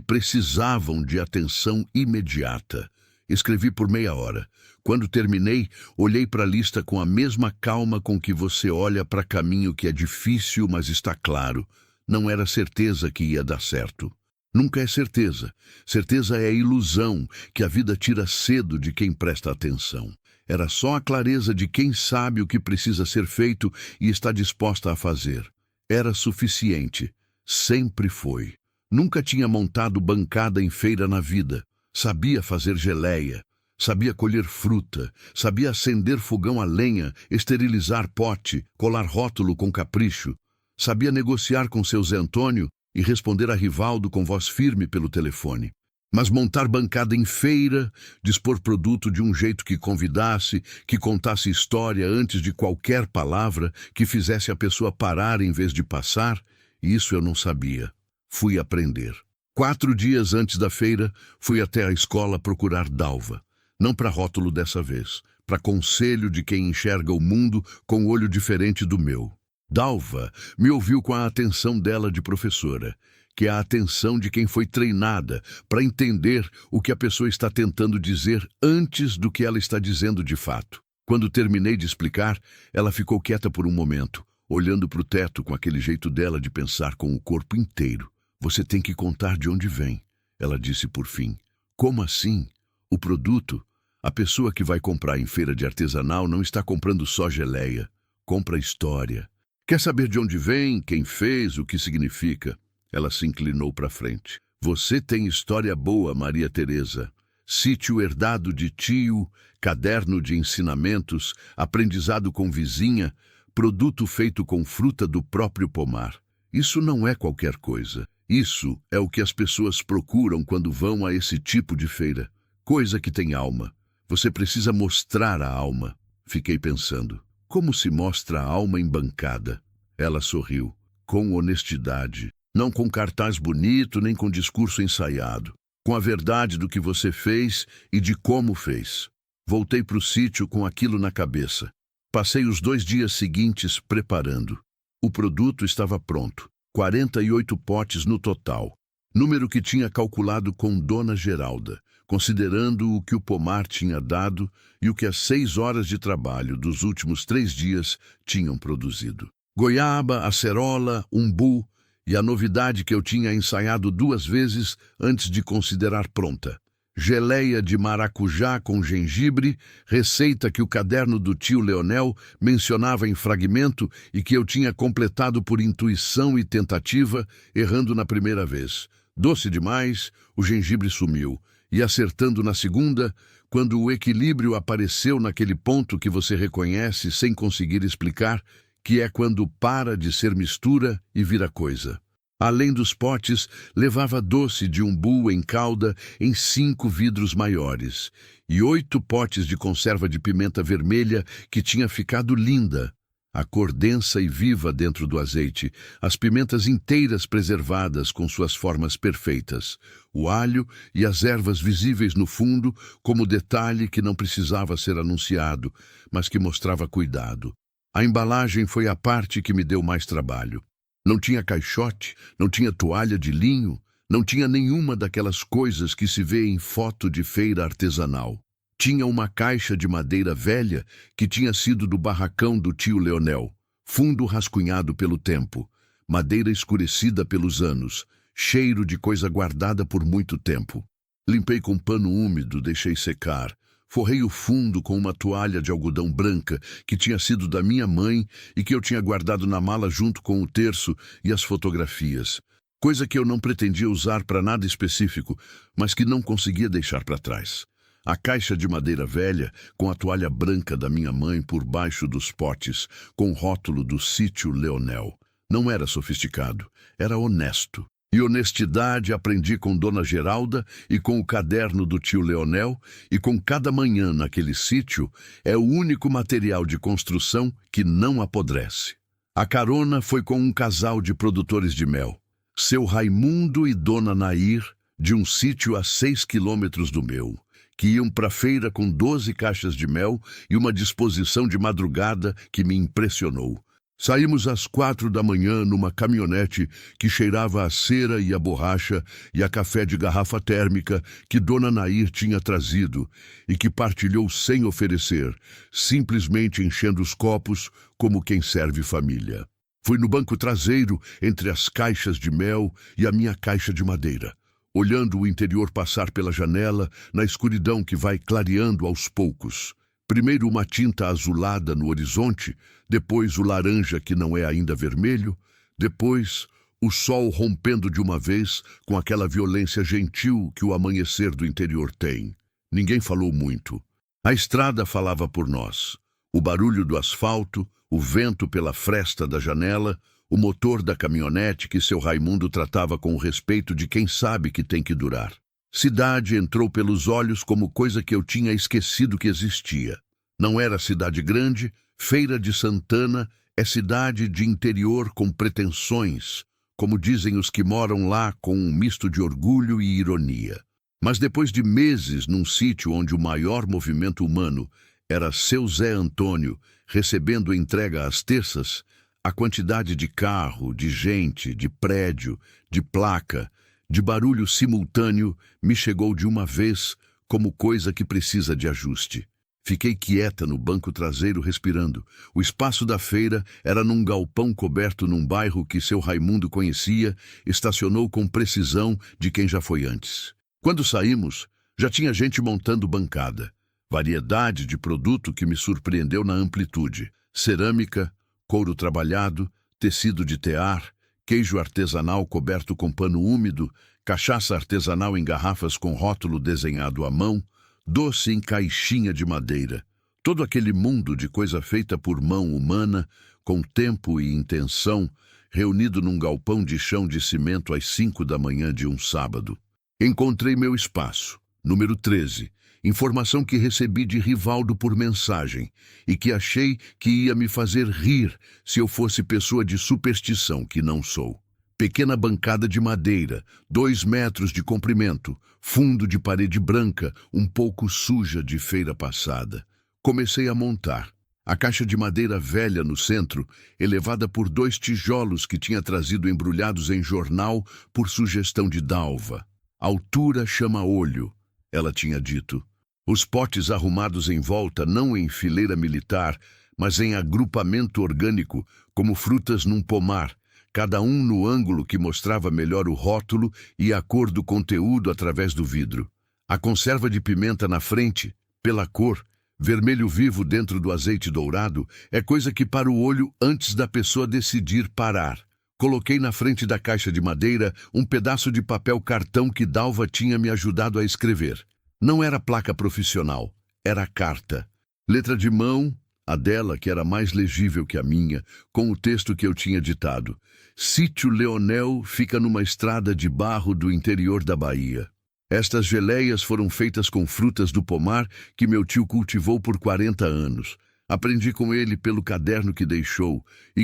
[SPEAKER 1] precisavam de atenção imediata. Escrevi por meia hora. Quando terminei, olhei para a lista com a mesma calma com que você olha para caminho que é difícil, mas está claro. Não era certeza que ia dar certo. Nunca é certeza. Certeza é a ilusão que a vida tira cedo de quem presta atenção. Era só a clareza de quem sabe o que precisa ser feito e está disposta a fazer. Era suficiente. Sempre foi. Nunca tinha montado bancada em feira na vida. Sabia fazer geleia. Sabia colher fruta, sabia acender fogão a lenha, esterilizar pote, colar rótulo com capricho. Sabia negociar com seu Zé Antônio e responder a Rivaldo com voz firme pelo telefone. Mas montar bancada em feira, dispor produto de um jeito que convidasse, que contasse história antes de qualquer palavra, que fizesse a pessoa parar em vez de passar, isso eu não sabia. Fui aprender. 4 dias antes da feira, fui até a escola procurar Dalva. Não para rótulo dessa vez, para conselho de quem enxerga o mundo com um olho diferente do meu. Dalva me ouviu com a atenção dela de professora, que é a atenção de quem foi treinada para entender o que a pessoa está tentando dizer antes do que ela está dizendo de fato. Quando terminei de explicar, ela ficou quieta por um momento, olhando para o teto com aquele jeito dela de pensar com o corpo inteiro. Você tem que contar de onde vem, ela disse por fim. Como assim? O produto, a pessoa que vai comprar em feira de artesanal não está comprando só geleia, compra história. Quer saber de onde vem, quem fez, o que significa? Ela se inclinou para frente. Você tem história boa, Maria Teresa. Sítio herdado de tio, caderno de ensinamentos, aprendizado com vizinha, produto feito com fruta do próprio pomar. Isso não é qualquer coisa. Isso é o que as pessoas procuram quando vão a esse tipo de feira. Coisa que tem alma. Você precisa mostrar a alma. Fiquei pensando. Como se mostra a alma em bancada? Ela sorriu. Com honestidade. Não com cartaz bonito, nem com discurso ensaiado. Com a verdade do que você fez e de como fez. Voltei para o sítio com aquilo na cabeça. Passei os 2 dias seguintes preparando. O produto estava pronto. 48 potes no total. Número que tinha calculado com Dona Geralda, considerando o que o pomar tinha dado e o que as 6 horas de trabalho dos últimos 3 dias tinham produzido. Goiaba, acerola, umbu e a novidade que eu tinha ensaiado 2 vezes antes de considerar pronta. Geleia de maracujá com gengibre, receita que o caderno do tio Leonel mencionava em fragmento e que eu tinha completado por intuição e tentativa, errando na primeira vez. Doce demais, o gengibre sumiu. E acertando na segunda, quando o equilíbrio apareceu naquele ponto que você reconhece sem conseguir explicar, que é quando para de ser mistura e vira coisa. Além dos potes, levava doce de umbu em calda em 5 vidros maiores e 8 potes de conserva de pimenta vermelha que tinha ficado linda. A cor densa e viva dentro do azeite, as pimentas inteiras preservadas com suas formas perfeitas, o alho e as ervas visíveis no fundo como detalhe que não precisava ser anunciado, mas que mostrava cuidado. A embalagem foi a parte que me deu mais trabalho. Não tinha caixote, não tinha toalha de linho, não tinha nenhuma daquelas coisas que se vê em foto de feira artesanal. Tinha uma caixa de madeira velha que tinha sido do barracão do tio Leonel, fundo rascunhado pelo tempo, madeira escurecida pelos anos, cheiro de coisa guardada por muito tempo. Limpei com pano úmido, deixei secar. Forrei o fundo com uma toalha de algodão branca que tinha sido da minha mãe e que eu tinha guardado na mala junto com o terço e as fotografias. Coisa que eu não pretendia usar para nada específico, mas que não conseguia deixar para trás. A caixa de madeira velha, com a toalha branca da minha mãe por baixo dos potes, com o rótulo do sítio Leonel. Não era sofisticado, era honesto. E honestidade aprendi com Dona Geralda e com o caderno do tio Leonel, e com cada manhã naquele sítio é o único material de construção que não apodrece. A carona foi com um casal de produtores de mel, seu Raimundo e Dona Nair, de um sítio a 6 quilômetros do meu, que iam para a feira com 12 caixas de mel e uma disposição de madrugada que me impressionou. Saímos às 4 da manhã numa caminhonete que cheirava a cera e a borracha e a café de garrafa térmica que Dona Nair tinha trazido e que partilhou sem oferecer, simplesmente enchendo os copos como quem serve família. Fui no banco traseiro, entre as caixas de mel e a minha caixa de madeira, olhando o interior passar pela janela na escuridão que vai clareando aos poucos. Primeiro uma tinta azulada no horizonte, depois o laranja que não é ainda vermelho, depois o sol rompendo de uma vez com aquela violência gentil que o amanhecer do interior tem. Ninguém falou muito. A estrada falava por nós. O barulho do asfalto, o vento pela fresta da janela, o motor da caminhonete que seu Raimundo tratava com o respeito de quem sabe que tem que durar. Cidade entrou pelos olhos como coisa que eu tinha esquecido que existia. Não era cidade grande, Feira de Santana é cidade de interior com pretensões, como dizem os que moram lá com um misto de orgulho e ironia. Mas depois de meses num sítio onde o maior movimento humano era seu Zé Antônio, recebendo entrega às terças, a quantidade de carro, de gente, de prédio, de placa, de barulho simultâneo me chegou de uma vez como coisa que precisa de ajuste. Fiquei quieta no banco traseiro respirando. O espaço da feira era num galpão coberto num bairro que seu Raimundo conhecia, estacionou com precisão de quem já foi antes. Quando saímos, já tinha gente montando bancada. Variedade de produto que me surpreendeu na amplitude. Cerâmica, couro trabalhado, tecido de tear, queijo artesanal coberto com pano úmido, cachaça artesanal em garrafas com rótulo desenhado à mão, doce em caixinha de madeira. Todo aquele mundo de coisa feita por mão humana, com tempo e intenção, reunido num galpão de chão de cimento às 5 da manhã de um sábado. Encontrei meu espaço, número 13, informação que recebi de Rivaldo por mensagem e que achei que ia me fazer rir se eu fosse pessoa de superstição, que não sou. Pequena bancada de madeira, 2 metros de comprimento, fundo de parede branca, um pouco suja de feira passada. Comecei a montar. A caixa de madeira velha no centro, elevada por 2 tijolos que tinha trazido embrulhados em jornal por sugestão de Dalva. Altura chama olho, ela tinha dito. Os potes arrumados em volta, não em fileira militar, mas em agrupamento orgânico, como frutas num pomar, cada um no ângulo que mostrava melhor o rótulo e a cor do conteúdo através do vidro. A conserva de pimenta na frente, pela cor, vermelho vivo dentro do azeite dourado, é coisa que para o olho antes da pessoa decidir parar. Coloquei na frente da caixa de madeira um pedaço de papel cartão que Dalva tinha me ajudado a escrever. Não era placa profissional, era carta. Letra de mão, a dela, que era mais legível que a minha, com o texto que eu tinha ditado. Sítio Leonel fica numa estrada de barro do interior da Bahia. Estas geleias foram feitas com frutas do pomar que meu tio cultivou por 40 anos. Aprendi com ele pelo caderno que deixou e